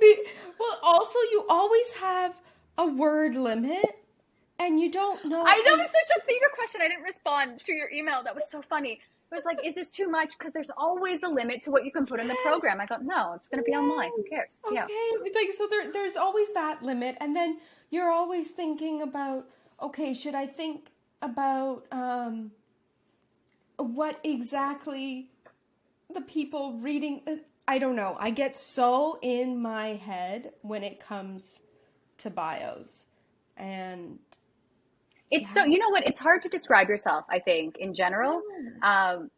B: Well, also, you always have a word limit, and you don't know.
A: That was such a theater question. I didn't respond to your email. That was so funny. It was like, is this too much? Because there's always a limit to what you can put in the program. I go, no, it's going to be online. Who cares?
B: Okay,
A: yeah.
B: Like so, there's always that limit, and then you're always thinking about, okay, should I think about what exactly the people reading, I don't know. I get so in my head when it comes to bios. And
A: It's so, you know what? It's hard to describe yourself, I think, in general. And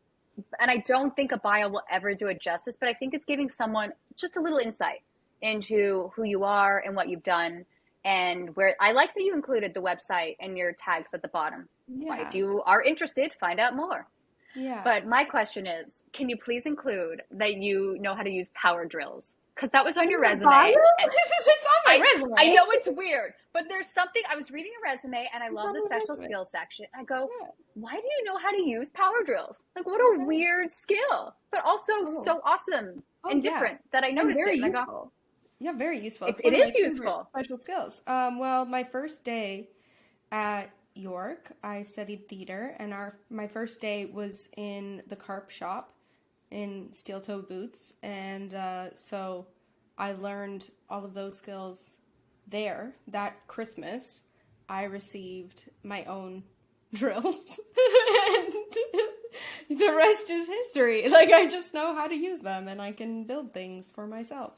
A: I don't think a bio will ever do it justice, but I think it's giving someone just a little insight into who you are and what you've done. And where I like that you included the website and your tags at the bottom.
B: yeah.
A: If you are interested, find out more.
B: Yeah.
A: But my question is, can you please include that you know how to use power drills? Because that was on your resume.
B: It's on my resume.
A: I know it's weird, but there's something, I was reading a resume and I love the special skills section. I go, why do you know how to use power drills? Like, what a weird skill, but also so awesome and different that I noticed it. And I go,
B: yeah, very useful.
A: It is useful.
B: Special skills. Well, my first day at York, I studied theater, and my first day was in the carp shop in steel-toe boots, and so I learned all of those skills there. That Christmas, I received my own drills, and the rest is history. Like, I just know how to use them, and I can build things for myself.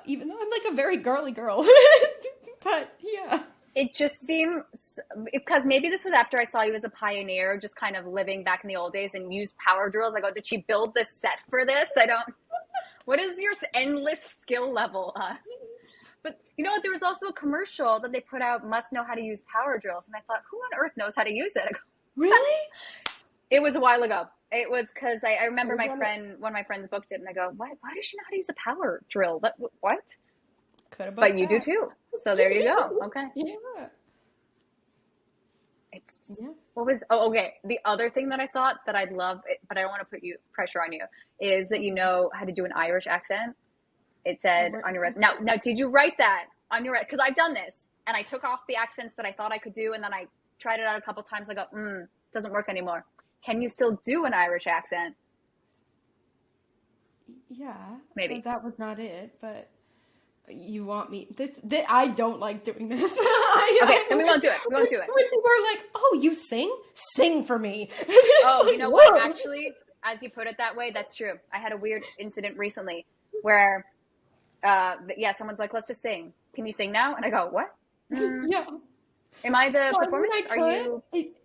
B: Even though I'm like a very girly girl. But yeah.
A: It just seems, because maybe this was after I saw you as a pioneer, just kind of living back in the old days and used power drills. I go, did she build this set for this? What is your endless skill level? But you know what? There was also a commercial that they put out, must know how to use power drills. And I thought, who on earth knows how to use it? I go,
B: really?
A: It was a while ago. It was because I remember one of my friends booked it, and I go, why does she know how to use a power drill? What? But you do too. So there you go. Okay.
B: Yeah.
A: Okay. The other thing that I thought that I'd love, but I don't want to put pressure on you, is that you know how to do an Irish accent. It said on your resume. Now, did you write that on your resume? Because I've done this, and I took off the accents that I thought I could do, and then I tried it out a couple times. I go, it doesn't work anymore. Can you still do an Irish accent?
B: Yeah.
A: Maybe.
B: Well, that was not it, but you want me this I don't like doing this.
A: Okay, then we won't do it. When people
B: are like, oh, you sing for me.
A: Oh, you know what? Actually, as you put it that way, that's true. I had a weird incident recently where, someone's like, let's just sing. Can you sing now? And I go, what?
B: Yeah.
A: Am I the performance? Are you?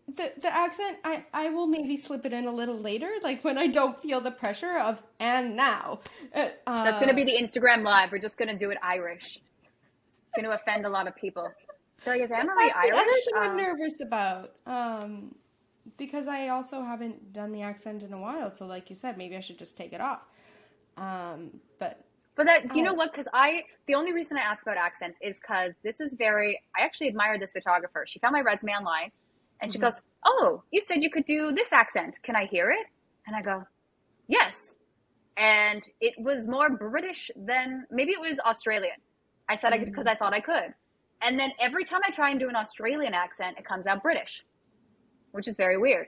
B: The accent, I will maybe slip it in a little later, like when I don't feel the pressure of, and now.
A: That's going to be the Instagram live. We're just going to do it Irish. Going to offend a lot of people. So like, is Anne-Marie Irish?
B: The other thing I'm nervous about, because I also haven't done the accent in a while, so like you said, maybe I should just take it off. But
A: that, you know what? Because the only reason I ask about accents is because I actually admire this photographer. She found my resume online and she goes, oh, you said you could do this accent. Can I hear it? And I go, yes. And it was more British than, maybe it was Australian. I said I could because I thought I could. And then every time I try and do an Australian accent, it comes out British, which is very weird.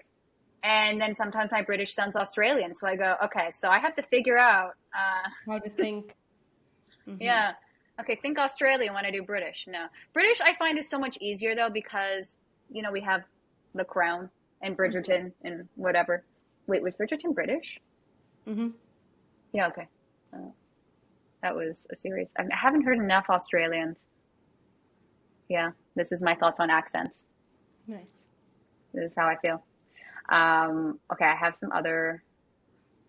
A: And then sometimes my British sounds Australian. So I go, okay, so I have to figure out
B: how to think.
A: Yeah. Okay, think Australian when I do British. No. British I find is so much easier though because, you know, we have The Crown and Bridgerton and whatever. Wait, was Bridgerton British?
B: Mm-hmm.
A: Yeah, okay. That was a series. I haven't heard enough Australians. Yeah, this is my thoughts on accents.
B: Nice.
A: This is how I feel. Okay, I have some other.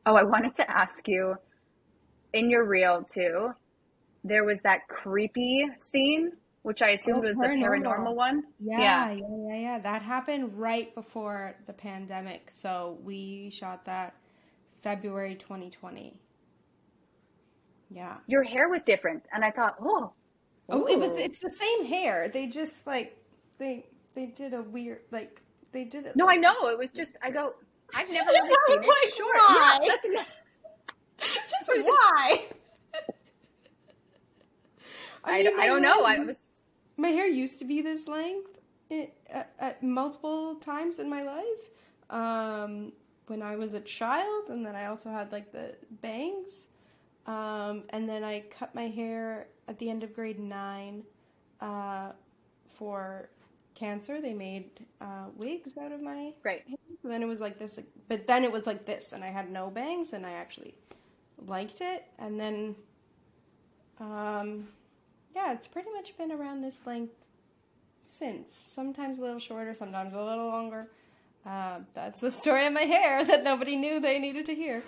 A: Oh, I wanted to ask you, in your reel too, there was that creepy scene, which I assumed was the paranormal one.
B: Yeah. That happened right before the pandemic. So we shot that February 2020. Yeah.
A: Your hair was different, and I thought,
B: it's the same hair. They just they did a weird they did it.
A: No, I know. It was just I've never really seen it.
B: Like,
A: sure.
B: Why?
A: Yeah, that's exactly.
B: Just why?
A: I don't know.
B: My hair used to be this length at multiple times in my life. When I was a child, and then I also had like the bangs. And then I cut my hair at the end of grade 9 for cancer, they made wigs out of my
A: Great.
B: hair. And then it was like this, but then it was like this, and I had no bangs, and I actually liked it. And then, yeah, it's pretty much been around this length since. Sometimes a little shorter, sometimes a little longer. That's the story of my hair that nobody knew they needed to hear.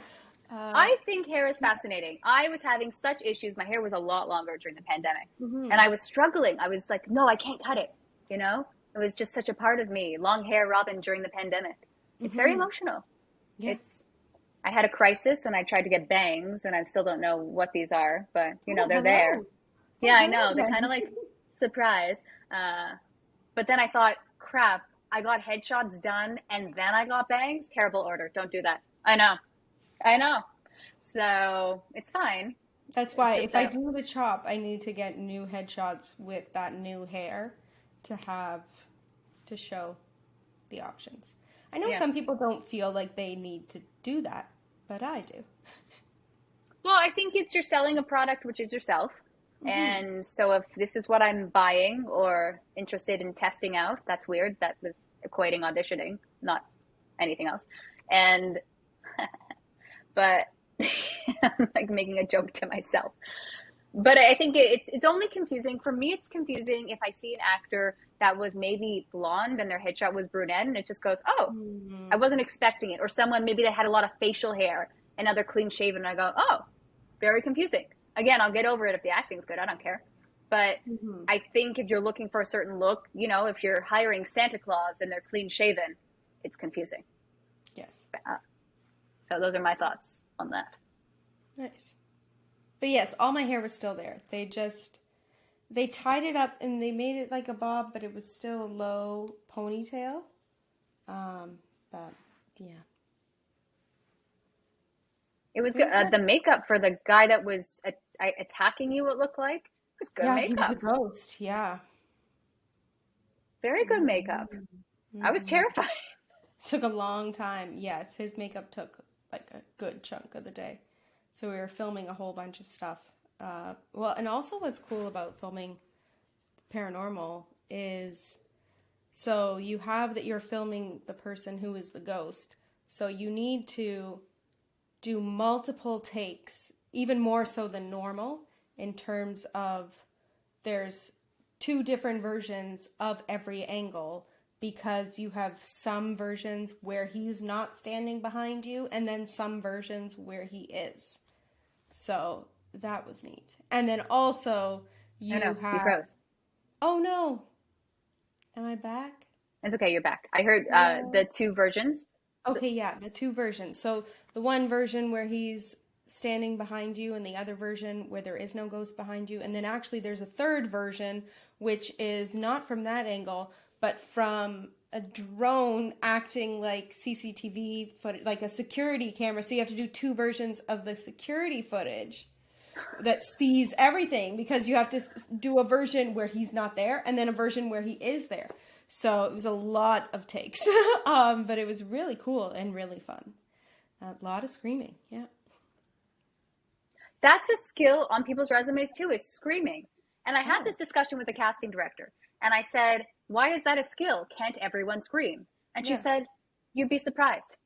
A: I think hair is fascinating. I was having such issues. My hair was a lot longer during the pandemic.
B: Mm-hmm.
A: And I was struggling. I was like, no, I can't cut it. You know, it was just such a part of me. Long hair Robyn during the pandemic. It's very emotional.
B: Yeah.
A: I had a crisis and I tried to get bangs, and I still don't know what these are, but you know, they're
B: hello.
A: there. Yeah, I know. They're
B: then.
A: kind of like surprise. But then I thought, crap, I got headshots done and then I got bangs. Terrible order. Don't do that. I know. So it's fine.
B: That's why if I do the chop, I need to get new headshots with that new hair to show the options. I know some people don't feel like they need to do that, but I do.
A: Well, I think you're selling a product, which is yourself. And so if this is what I'm buying or interested in testing out, that's weird. That was equating auditioning, not anything else. And, but I'm like making a joke to myself. But I think it's only confusing. For me, it's confusing if I see an actor that was maybe blonde and their headshot was brunette, and it just goes, oh, I wasn't expecting it. Or someone, maybe they had a lot of facial hair and now they're clean shaven, and I go, oh, very confusing. Again, I'll get over it if the acting's good. I don't care. But I think if you're looking for a certain look, you know, if you're hiring Santa Claus and they're clean shaven, it's confusing.
B: Yes.
A: So those are my thoughts on that.
B: Nice. But yes, all my hair was still there. They tied it up and they made it like a bob, but it was still a low ponytail. But yeah.
A: It was good. The makeup for the guy that was attacking you, it looked like, was good makeup.
B: Yeah, he was a ghost. Yeah.
A: Very good makeup. I was terrified.
B: Took a long time. Yes, his makeup took like a good chunk of the day. So we were filming a whole bunch of stuff. Well, and also what's cool about filming paranormal is, so you have that you're filming the person who is the ghost. So you need to do multiple takes, even more so than normal, in terms of there's 2 different versions of every angle, because you have some versions where he's not standing behind you and then some versions where he is. So that was neat. And then also you have... You froze. Oh no. Am I back?
A: It's okay, you're back. I heard the 2 versions.
B: Okay, yeah, the 2 versions. So the one version where he's standing behind you and the other version where there is no ghost behind you. And then actually there's a 3rd version, which is not from that angle, but from a drone acting like CCTV footage, like a security camera. So you have to do 2 versions of the security footage that sees everything, because you have to do a version where he's not there and then a version where he is there. So it was a lot of takes, but it was really cool and really fun. A lot of screaming, yeah.
A: That's a skill on people's resumes too, is screaming. And I had this discussion with the casting director, and I said, why is that a skill? Can't everyone scream? And she said, you'd be surprised.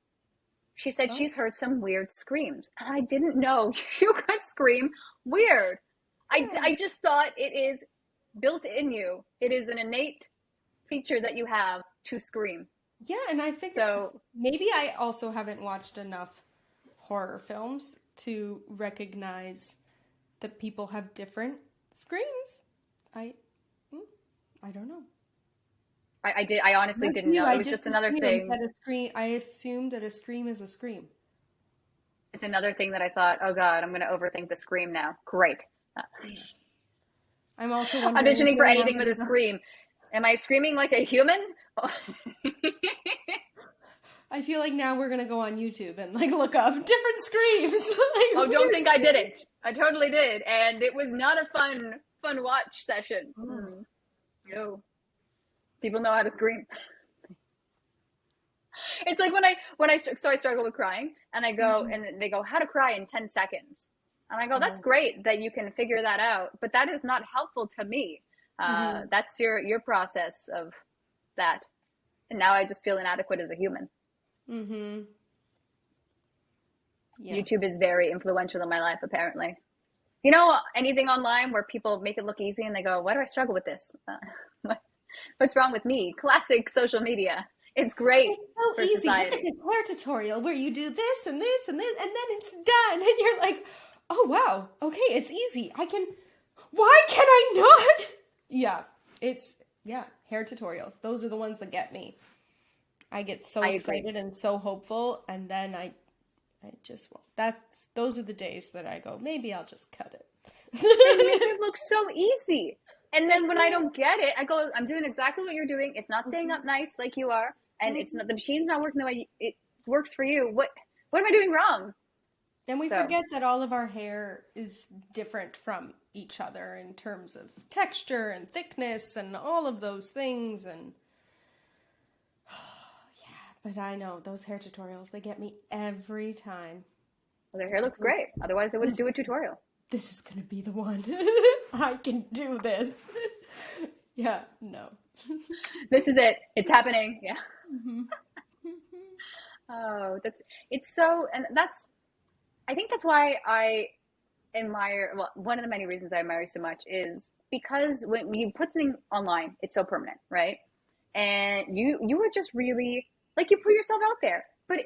A: She said she's heard some weird screams. And I didn't know you could scream weird. I just thought it is built in you. It is an innate feature that you have to scream.
B: Yeah, and I figured maybe I also haven't watched enough horror films to recognize that people have different screams. I don't know.
A: I honestly didn't know. It was just another thing.
B: I assumed that a scream is a scream.
A: It's another thing that I thought, oh God, I'm going to overthink the scream now. Great.
B: I'm also
A: auditioning for anything with a scream. Am I screaming like a human?
B: I feel like now we're going to go on YouTube and like look up different screams.
A: Don't think I didn't. I totally did. And it was not a fun watch session. No. People know how to scream. It's like when I struggle with crying, and I go and they go, how to cry in 10 seconds. And I go, that's great that you can figure that out, but that is not helpful to me. That's your process of that. And now I just feel inadequate as a human.
B: Mm-hmm. Yeah.
A: YouTube is very influential in my life, apparently. You know, anything online where people make it look easy and they go, why do I struggle with this? What's wrong with me? Classic social media. It's great
B: It's so
A: for
B: easy.
A: society.
B: Look at this hair tutorial where you do this and this and this, and then it's done. And you're like, oh, wow. Okay, it's easy. Why can I not? Yeah, hair tutorials. Those are the ones that get me. I get so excited and so hopeful, and then I just won't. Those are the days that I go, maybe I'll just cut it.
A: They make it look so easy. And then when I don't get it, I go, I'm doing exactly what you're doing. It's not staying up nice like you are. And it's not, the machine's not working the way it works for you. What am I doing wrong?
B: And we forget that all of our hair is different from each other in terms of texture and thickness and all of those things. And yeah, but I know those hair tutorials, they get me every time.
A: Well, their hair looks great. Otherwise, they wouldn't do a tutorial.
B: This is going to be the one. I can do this. Yeah, no.
A: This is it. It's happening. Yeah.
B: Mm-hmm.
A: Oh, I think that's why I admire, well, one of the many reasons I admire so much is because when you put something online, it's so permanent, right? And you were just really, like, you put yourself out there. But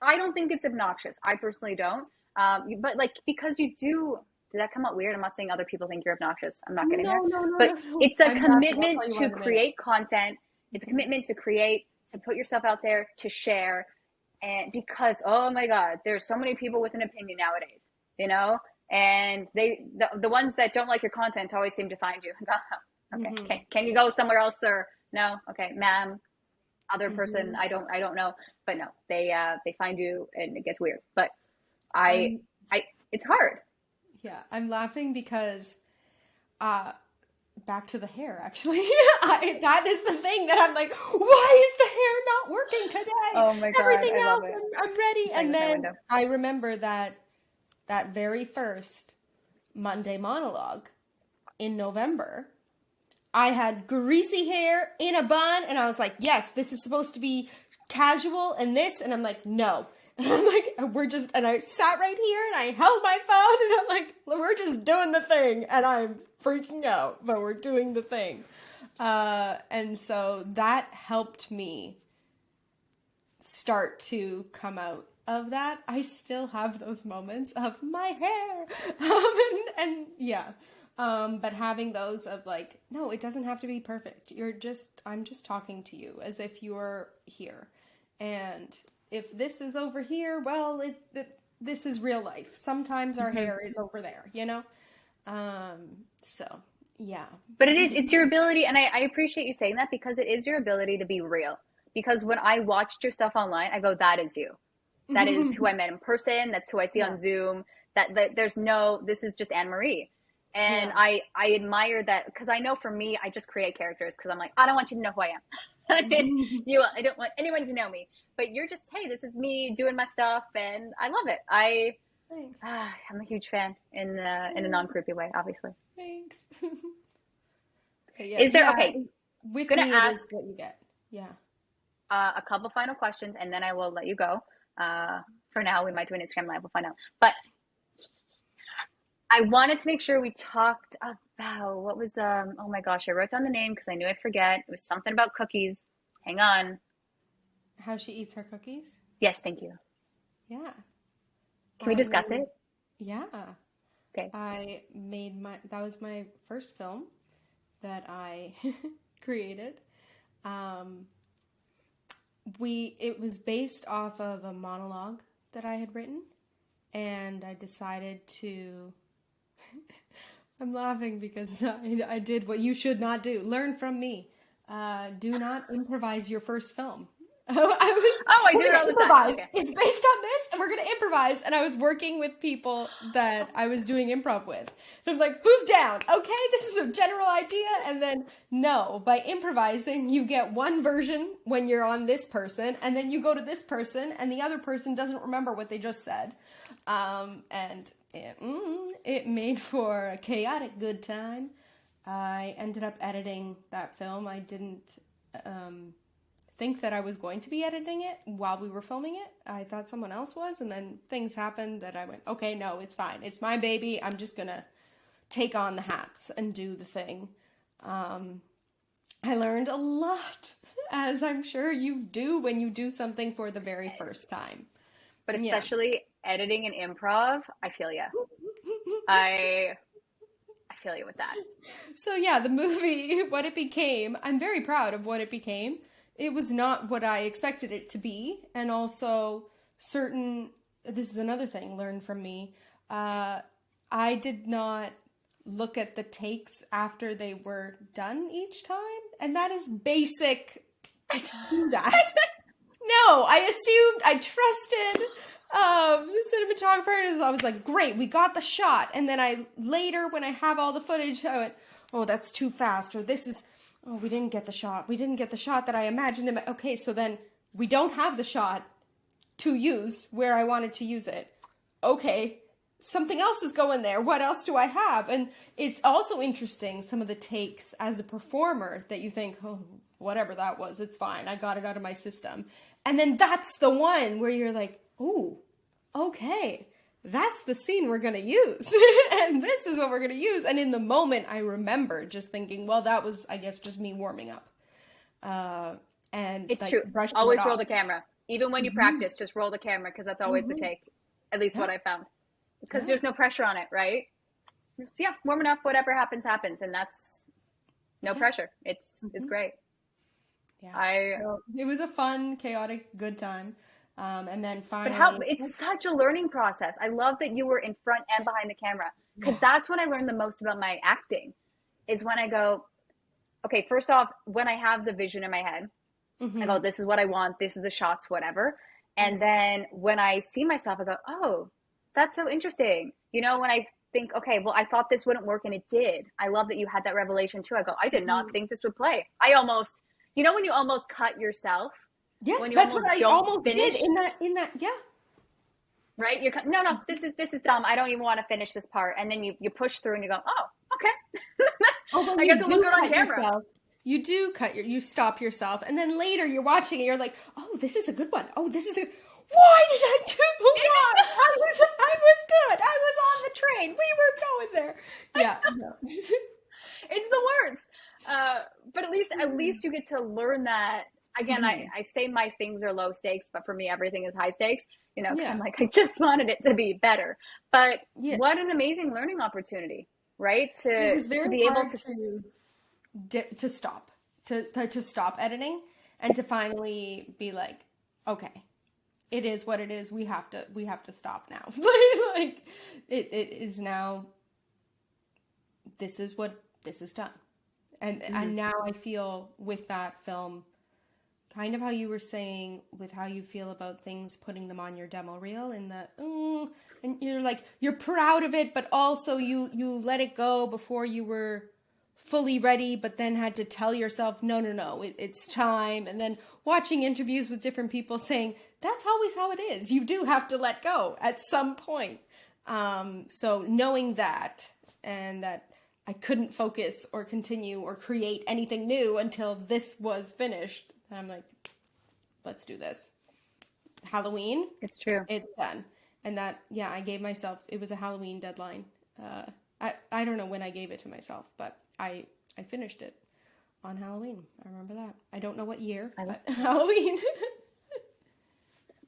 A: I don't think it's obnoxious. I personally don't. But like, because you do, did that come out weird? I'm not saying other people think you're obnoxious. I'm not getting there. But it's a commitment to create content. It's a commitment to create, to put yourself out there, to share. And because, oh my God, there's so many people with an opinion nowadays, you know? And the ones that don't like your content always seem to find you. Okay,
B: Mm-hmm.
A: can you go somewhere else, sir? No? Okay, ma'am. Other person, I don't know. But no, they find you and it gets weird. But it's hard.
B: Yeah, I'm laughing because back to the hair, actually. That is the thing that I'm like, why is the hair not working today?
A: Oh my God,
B: Everything
A: I love
B: else,
A: it.
B: I'm ready. And then
A: window.
B: I remember that very first Monday monologue in November, I had greasy hair in a bun, and I was like, yes, this is supposed to be casual and this, and I'm like, no. And I'm like, and I sat right here and I held my phone and I'm like, we're just doing the thing. And I'm freaking out, but we're doing the thing. And so that helped me start to come out of that. I still have those moments of my hair. And yeah. But having those of like, no, it doesn't have to be perfect. I'm just talking to you as if you're here. And if this is over here, well, this is real life. Sometimes our hair is over there, you know? So, yeah.
A: But it's your ability, and I appreciate you saying that because it is your ability to be real. Because when I watched your stuff online, I go, that is you. That is who I met in person. That's who I see on Zoom. That this is just Anne-Marie. And I admire that because I know for me, I just create characters because I'm like, I don't want you to know who I am. I don't want anyone to know me. But you're just, hey, this is me doing my stuff, and I love it.
B: Thanks.
A: I'm a huge fan in a non-creepy way, obviously.
B: Thanks.
A: Is there okay?
B: With
A: gonna
B: me,
A: ask
B: what you get. Yeah.
A: A couple final questions, and then I will let you go. For now, we might do an Instagram live. We'll find out. But I wanted to make sure we talked about what was oh my gosh, I wrote down the name because I knew I'd forget. It was something about cookies. Hang on.
B: How she eats her cookies?
A: Yes, thank you.
B: Yeah.
A: Can we discuss it?
B: Yeah.
A: Okay.
B: That was my first film that I created. It was based off of a monologue that I had written, and I decided to I'm laughing because I did what you should not do. Learn from me. Do not improvise your first film. I
A: do it all the time. Okay.
B: It's based on this, and we're going to improvise. And I was working with people that I was doing improv with. And I'm like, who's down? Okay, this is a general idea. And then, no, by improvising, you get one version when you're on this person, and then you go to this person, and the other person doesn't remember what they just said. And it made for a chaotic good time. I ended up editing that film. I didn't think that I was going to be editing it while we were filming it. I thought someone else was, and then things happened that I went, okay, no, it's fine. It's my baby. I'm just gonna take on the hats and do the thing. I learned a lot, as I'm sure you do when you do something for the very first time.
A: But especially editing and improv, I feel you. I feel you with that.
B: So yeah, the movie, what it became, I'm very proud of what it became. It was not what I expected it to be. And also this is another thing learned from me. I did not look at the takes after they were done each time. And that is basic. Just do that. No, I trusted the cinematographer, and I was like, great, we got the shot. And then later, when I have all the footage, I went, oh, that's too fast, or we didn't get the shot. We didn't get the shot that I imagined. Okay, so then we don't have the shot to use where I wanted to use it. Okay, something else is going there. What else do I have? And it's also interesting, some of the takes as a performer that you think, oh, whatever that was, it's fine. I got it out of my system. And then that's the one where you're like, ooh, okay, that's the scene we're going to use. And this is what we're going to use. And in the moment, I remember just thinking, well, that was, I guess, just me warming up. And
A: it's true. Always roll the camera. Even when you practice, just roll the camera, because that's always the take. At least what I found. Because there's no pressure on it, right? Just, warming up, whatever happens, happens. And that's no pressure. It's great.
B: Yeah. So it was a fun, chaotic, good time. And then finally...
A: But it's such a learning process. I love that you were in front and behind the camera. Because that's when I learned the most about my acting. Is when I go, okay, first off, when I have the vision in my head, I go, this is what I want, this is the shots, whatever. And then when I see myself, I go, oh, that's so interesting. You know, when I think, okay, well, I thought this wouldn't work and it did. I love that you had that revelation too. I go, I did not think this would play. I almost, you know, when you almost cut yourself.
B: Yes, that's what I almost did in that. Yeah.
A: Right? No, this is dumb. I don't even want to finish this part. And then you push through and you go, oh, okay. I guess it'll look good on camera.
B: Yourself. You do you stop yourself. And then later you're watching it, you're like, oh, this is a good one. Oh, this is why did I do that? I was good. I was on the train. We were going there. Yeah. No.
A: It's the worst. But at least you get to learn that. Again, I say my things are low stakes, but for me, everything is high stakes, you know, because I'm like, I just wanted it to be better. But what an amazing learning opportunity, right? To be able
B: to stop editing and to finally be like, okay, it is what it is. We have to stop now. Like it is now, this is done. And now I feel with that film, kind of how you were saying with how you feel about things, putting them on your demo reel, and and you're like, you're proud of it, but also you let it go before you were fully ready, but then had to tell yourself, no, it's time. And then watching interviews with different people saying, that's always how it is. You do have to let go at some point. So knowing that, and that I couldn't focus or continue or create anything new until this was finished, I'm like, let's do this. Halloween.
A: It's true.
B: It's done. And that, I gave myself, it was a Halloween deadline. I don't know when I gave it to myself, but I finished it on Halloween. I remember that. I don't know what year, but Halloween.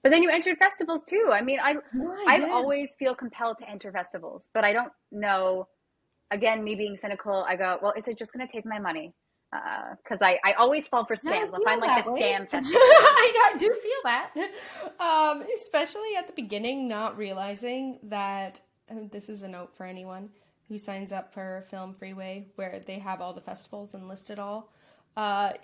A: But then you entered festivals too. I mean, I always feel compelled to enter festivals, but I don't know. Again, me being cynical, I go, well, is it just going to take my money? Because I always fall for scams. I'll find like a scam festival.
B: I do feel that. Especially at the beginning, not realizing that, this is a note for anyone who signs up for Film Freeway, where they have all the festivals and list it all.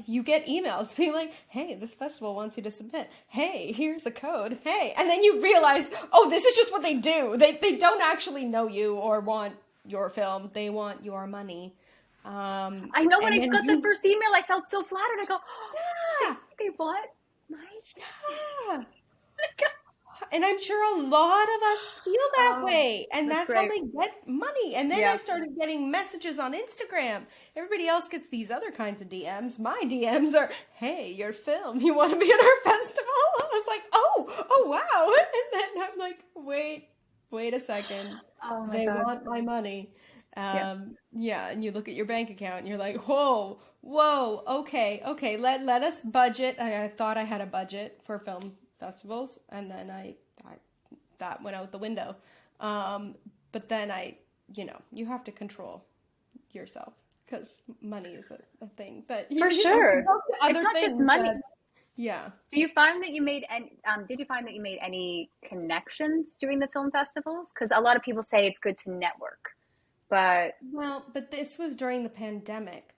B: You get emails being like, hey, this festival wants you to submit. Hey, here's a code. Hey. And then you realize, oh, this is just what they do. They don't actually know you or want your film. They want your money.
A: I know when I got the first email, I felt so flattered. I go, oh, they bought my
B: And I'm sure a lot of us feel that
A: Oh,
B: way. And
A: that's
B: that's how
A: great.
B: they get money. And then I
A: Yeah.
B: started getting messages on Instagram. Everybody else gets these other kinds of DMs. My DMs are, hey, your film, you want to be at our festival? I was like, oh, wow. And then I'm like, wait a second.
A: Oh my
B: They
A: God.
B: want my money.
A: Yeah.
B: Yeah, and you look at your bank account and you're like, whoa, okay, let us budget. I thought I had a budget for film festivals, and then I that went out the window. But then you have to control yourself because money is a thing that
A: For
B: you know,
A: sure.
B: other
A: It's not just
B: things
A: money.
B: that, yeah.
A: Do you find that you made any, did you find that you made any connections during the film festivals? Because a lot of people say it's good to network, but
B: Well, but this was during the pandemic,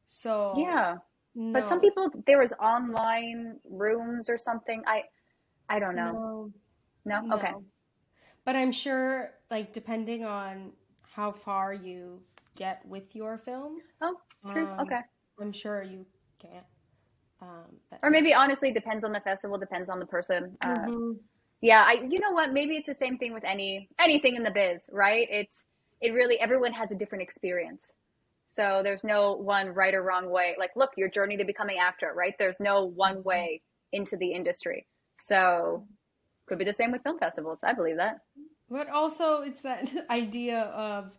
B: so
A: yeah. But some
B: no,
A: people, there was online rooms or something. I don't know.
B: no,
A: No? Okay.
B: no. But I'm sure, like, depending on how far you get with your film,
A: Oh, true.
B: um,
A: Okay.
B: I'm sure you can. But
A: Or
B: yeah.
A: maybe honestly depends on the festival, depends on the person.
B: Hmm.
A: Yeah, you know what? Maybe it's the same thing with anything in the biz, right? It really everyone has a different experience. So there's no one right or wrong way. Like, look, your journey to becoming actor, right? There's no one way into the industry. So could be the same with film festivals. I believe that.
B: But also, it's that idea of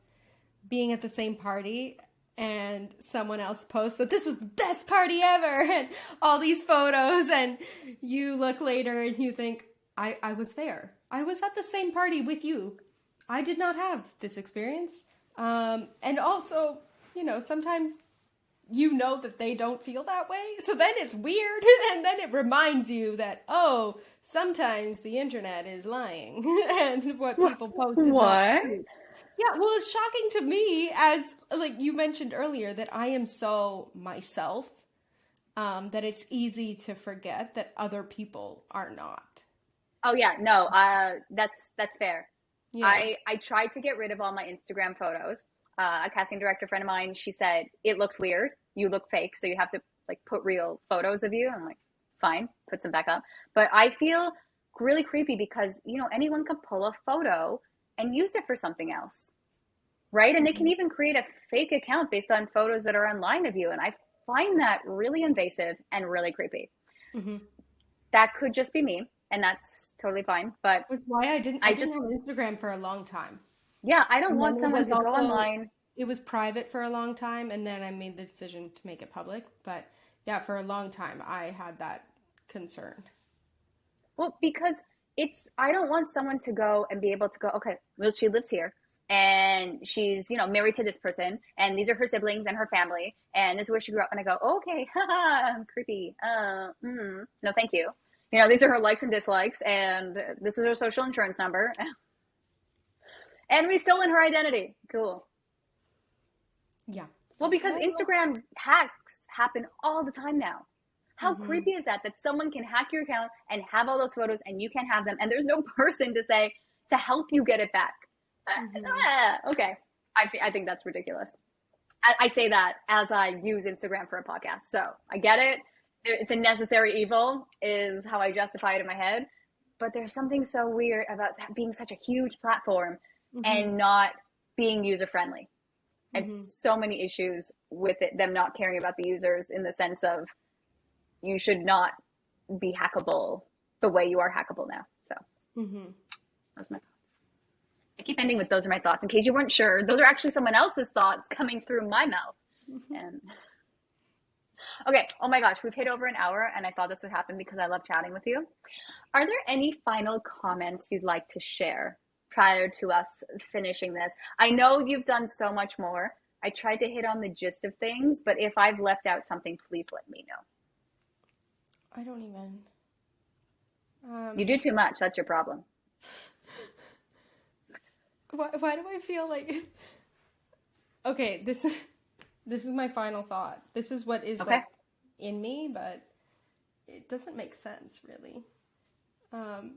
B: being at the same party and someone else posts that this was the best party ever and all these photos, and you look later and you think, I was there. I was at the same party with you. I did not have this experience. And also, sometimes you know that they don't feel that way. So then it's weird. And then it reminds you that, oh, sometimes the internet is lying and what people post is not
A: What?
B: true. Yeah, well, it's shocking to me, as like you mentioned earlier, that I am so myself, that it's easy to forget that other people are not.
A: Oh yeah, no, that's fair.
B: Yeah.
A: I tried to get rid of all my Instagram photos. A casting director friend of mine, she said, it looks weird. You look fake, so you have to like put real photos of you. I'm like, fine, put some back up. But I feel really creepy because, anyone can pull a photo and use it for something else, right? And they can
B: Mhm.
A: even create a fake account based on photos that are online of you. And I find that really invasive and really creepy.
B: Mhm.
A: That could just be me, and that's totally fine. But
B: Which why I
A: I
B: didn't
A: just,
B: have Instagram for a long time.
A: yeah, I don't
B: And then
A: want someone to go online.
B: it was private for a long time, and then I made the decision to make it public. But yeah, for a long time I had that concern.
A: Well, because I don't want someone to go and be able to go, okay, well, she lives here and she's, married to this person and these are her siblings and her family and this is where she grew up. And I go, okay, haha, creepy. No, thank you. These are her likes and dislikes and this is her social insurance number. And we stolen her identity. Cool.
B: Yeah.
A: Well, because
B: Well,
A: Instagram hacks happen all the time now. How
B: hmm.
A: creepy is that someone can hack your account and have all those photos and you can't have them and there's no person to say to help you get it back?
B: Hmm.
A: Okay. I think that's ridiculous. I say that as I use Instagram for a podcast. So I get it. It's a necessary evil is how I justify it in my head. But there's something so weird about being such a huge platform
B: Hmm.
A: and not being user friendly. I have
B: Hmm.
A: so many issues with them not caring about the users in the sense of you should not be hackable the way you are hackable now. So
B: Hmm.
A: those are my thoughts. I keep ending with those are my thoughts in case you weren't sure. Those are actually someone else's thoughts coming through my mouth. And okay, oh my gosh, we've hit over an hour and I thought this would happen because I love chatting with you. Are there any final comments you'd like to share prior to us finishing this? I know you've done so much more. I tried to hit on the gist of things, but if I've left out something, please let me know.
B: I don't even.
A: You
B: Um,
A: do too much. That's your problem.
B: why do I feel like? Okay, this is my final thought. This is what is
A: Okay?
B: like in me, but it doesn't make sense really. Um,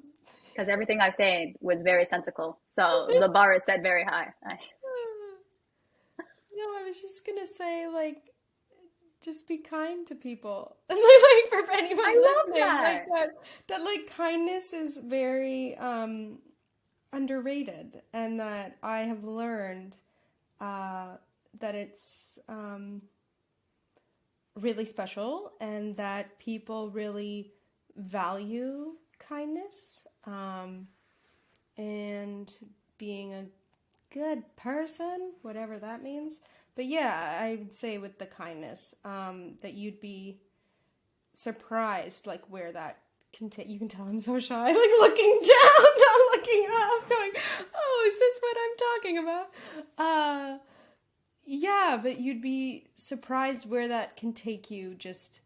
A: Because everything I've said was very sensical. So the bar is set very high.
B: no, I was just gonna say like just be kind to people. And like for anyone
A: I love
B: listening,
A: that.
B: that like kindness is very underrated, and that I have learned that it's really special, and that people really value kindness and being a good person, whatever that means. But yeah, I would say with the kindness, that you'd be surprised, like where that can take. You can tell I'm so shy, like looking down, not looking up, going, "Oh, is this what I'm talking about?" Yeah, but you'd be surprised where that can take you just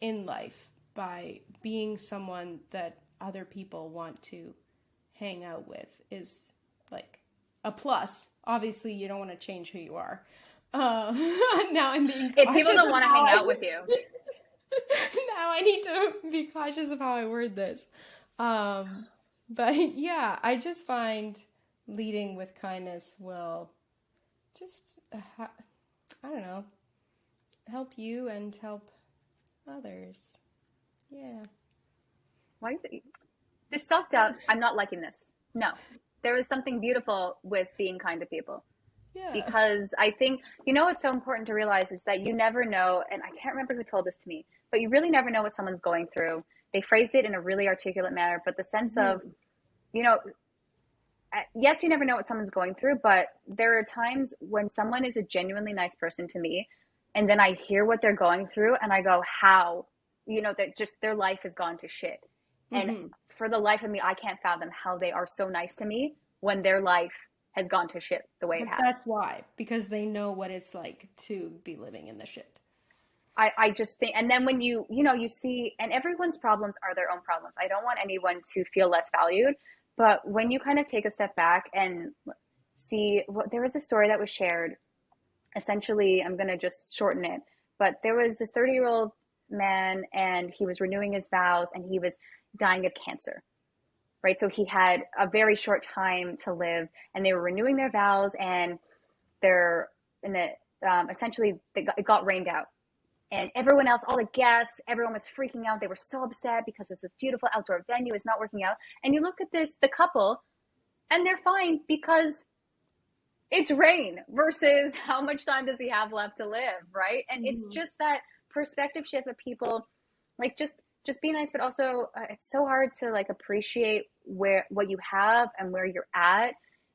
B: in life by being someone that other people want to hang out with is like a plus. Obviously, you don't want to change who you are. Now I'm being cautious.
A: If people don't want to hang out with you.
B: Now I need to be cautious of how I word this. But yeah, I just find leading with kindness will just, I don't know, help you and help others. Yeah.
A: Why is it? This self-doubt, I'm not liking this. No. There is something beautiful with being kind to people.
B: Yeah.
A: Because I think, what's so important to realize is that you never know, and I can't remember who told this to me, but you really never know what someone's going through. They phrased it in a really articulate manner, but the sense of, yes, you never know what someone's going through, but there are times when someone is a genuinely nice person to me, and then I hear what they're going through, and I go, how? That just their life has gone to shit. And for the life of me, I can't fathom how they are so nice to me when their life has gone to shit the way it has.
B: That's why, because they know what it's like to be living in the shit.
A: I just think, and then when you see, and everyone's problems are their own problems. I don't want anyone to feel less valued, but when you kind of take a step back and see, there was a story that was shared. Essentially, I'm going to just shorten it, but there was this 30-year-old man, and he was renewing his vows, and he was dying of cancer, right? So he had a very short time to live, and they were renewing their vows, and essentially it got rained out. And everyone else, all the guests, everyone was freaking out. They were so upset because this beautiful outdoor venue is not working out. And you look at the couple, and they're fine because it's rain versus how much time does he have left to live, right? And it's just that perspective shift of people, like just be nice, but also it's so hard to like appreciate what you have and where you're at.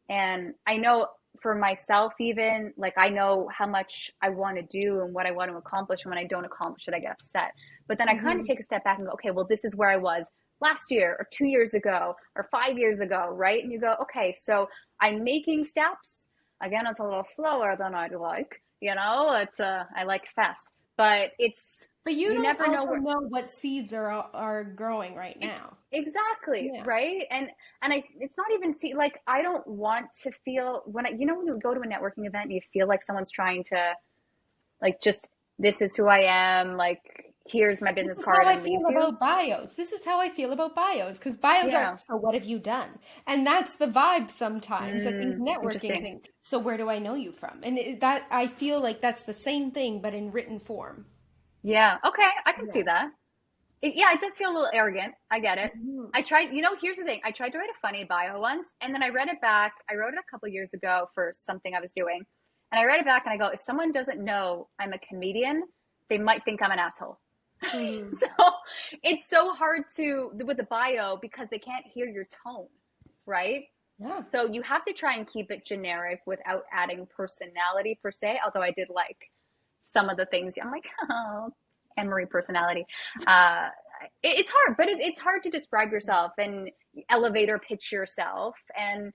A: And I know for myself, even like I know how much I want to do and what I want to accomplish, and when I don't accomplish it, I get upset. But then I kind of take a step back and go, okay, well, this is where I was last year or 2 years ago or 5 years ago, right? And you go, okay, so I'm making steps. Again, it's a little slower than I'd like, it's I like fast, but you never know
B: what seeds are growing right now.
A: Exactly. Yeah. Right. And it's not even like, I don't want to feel when when you go to a networking event and you feel like someone's trying to like, just, this is who I am. Like, here's my business card.
B: This is how I feel about bios. This is how I feel about bios. Because bios are, so what have you done? And that's the vibe sometimes at these networking things. So where do I know you from? And that I feel like that's the same thing, but in written form.
A: Yeah. Okay. I can see that. It does feel a little arrogant. I get it. I tried, here's the thing. I tried to write a funny bio once, and then I read it back. I wrote it a couple years ago for something I was doing. And I read it back and I go, if someone doesn't know I'm a comedian, they might think I'm an asshole. So it's so hard with the bio because they can't hear your tone, right?
B: Yeah.
A: So you have to try and keep it generic without adding personality per se, although I did like some of the things. I'm like, oh, Anne-Marie personality. It's hard, but it's hard to describe yourself and elevator pitch yourself. And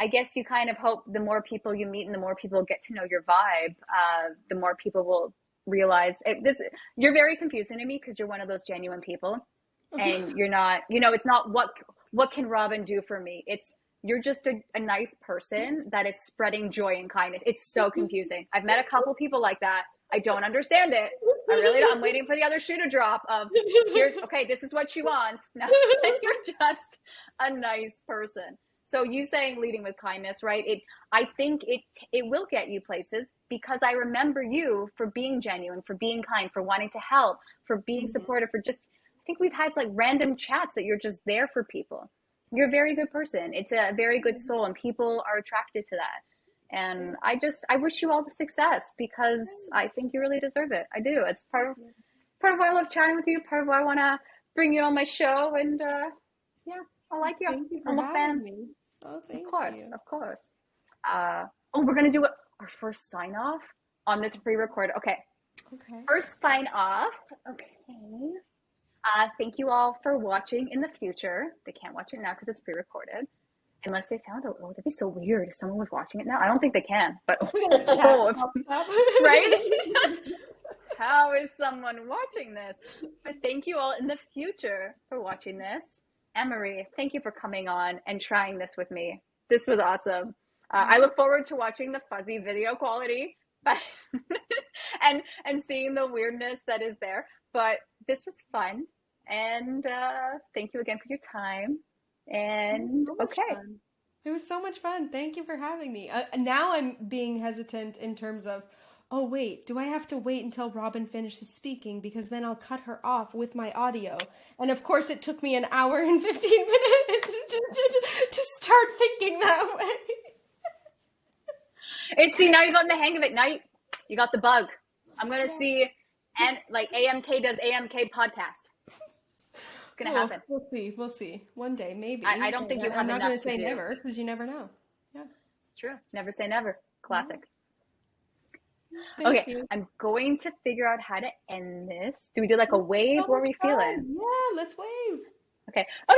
A: I guess you kind of hope the more people you meet and the more people get to know your vibe, the more people will realize you're very confusing to me because you're one of those genuine people, and you're not, it's not what can ROBYN do for me? You're just a nice person that is spreading joy and kindness. It's so confusing. I've met a couple people like that. I don't understand it. I really don't. I'm waiting for the other shoe to drop of this is what she wants. Now you're just a nice person. So you saying leading with kindness, right? I think it will get you places because I remember you for being genuine, for being kind, for wanting to help, for being supportive, for just, I think we've had like random chats that you're just there for people. You're a very good person. It's a very good soul, and people are attracted to that. And I wish you all the success because I think you really deserve it. I do. It's part of why I love chatting with you, part of why I want to bring you on my show. And yeah, I like you.
B: Thank you for
A: I'm a
B: having
A: fan.
B: me. Oh, thank you.
A: Of course. We're going to do our first sign off on this pre-recorded. Okay. First sign off. Okay. Thank you all for watching in the future. They can't watch it now because it's pre-recorded. Unless they found out, oh, that'd be so weird if someone was watching it now. I don't think they can, but right? How is someone watching this? But thank you all in the future for watching this. Anne-Marie, thank you for coming on and trying this with me. This was awesome. I look forward to watching the fuzzy video quality and seeing the weirdness that is there. But this was fun. And thank you again for your time. And
B: Fun. It was so much fun. Thank you for having me. Now I'm being hesitant in terms of, oh wait, do I have to wait until Robyn finishes speaking because then I'll cut her off with my audio? And of course it took me an hour and 15 minutes to start thinking that way.
A: See, now you got in the hang of it. Now you got the bug. I'm gonna see, and like AMK does AMK podcast. Gonna happen.
B: We'll see. One day, maybe.
A: I don't think you have enough to do.
B: I'm not gonna say never because you never know. Yeah,
A: it's true. Never say never. Classic.
B: Thank you.
A: I'm going to figure out how to end this. Do we do like a wave where we feel it?
B: Yeah, let's wave.
A: Okay. Bye.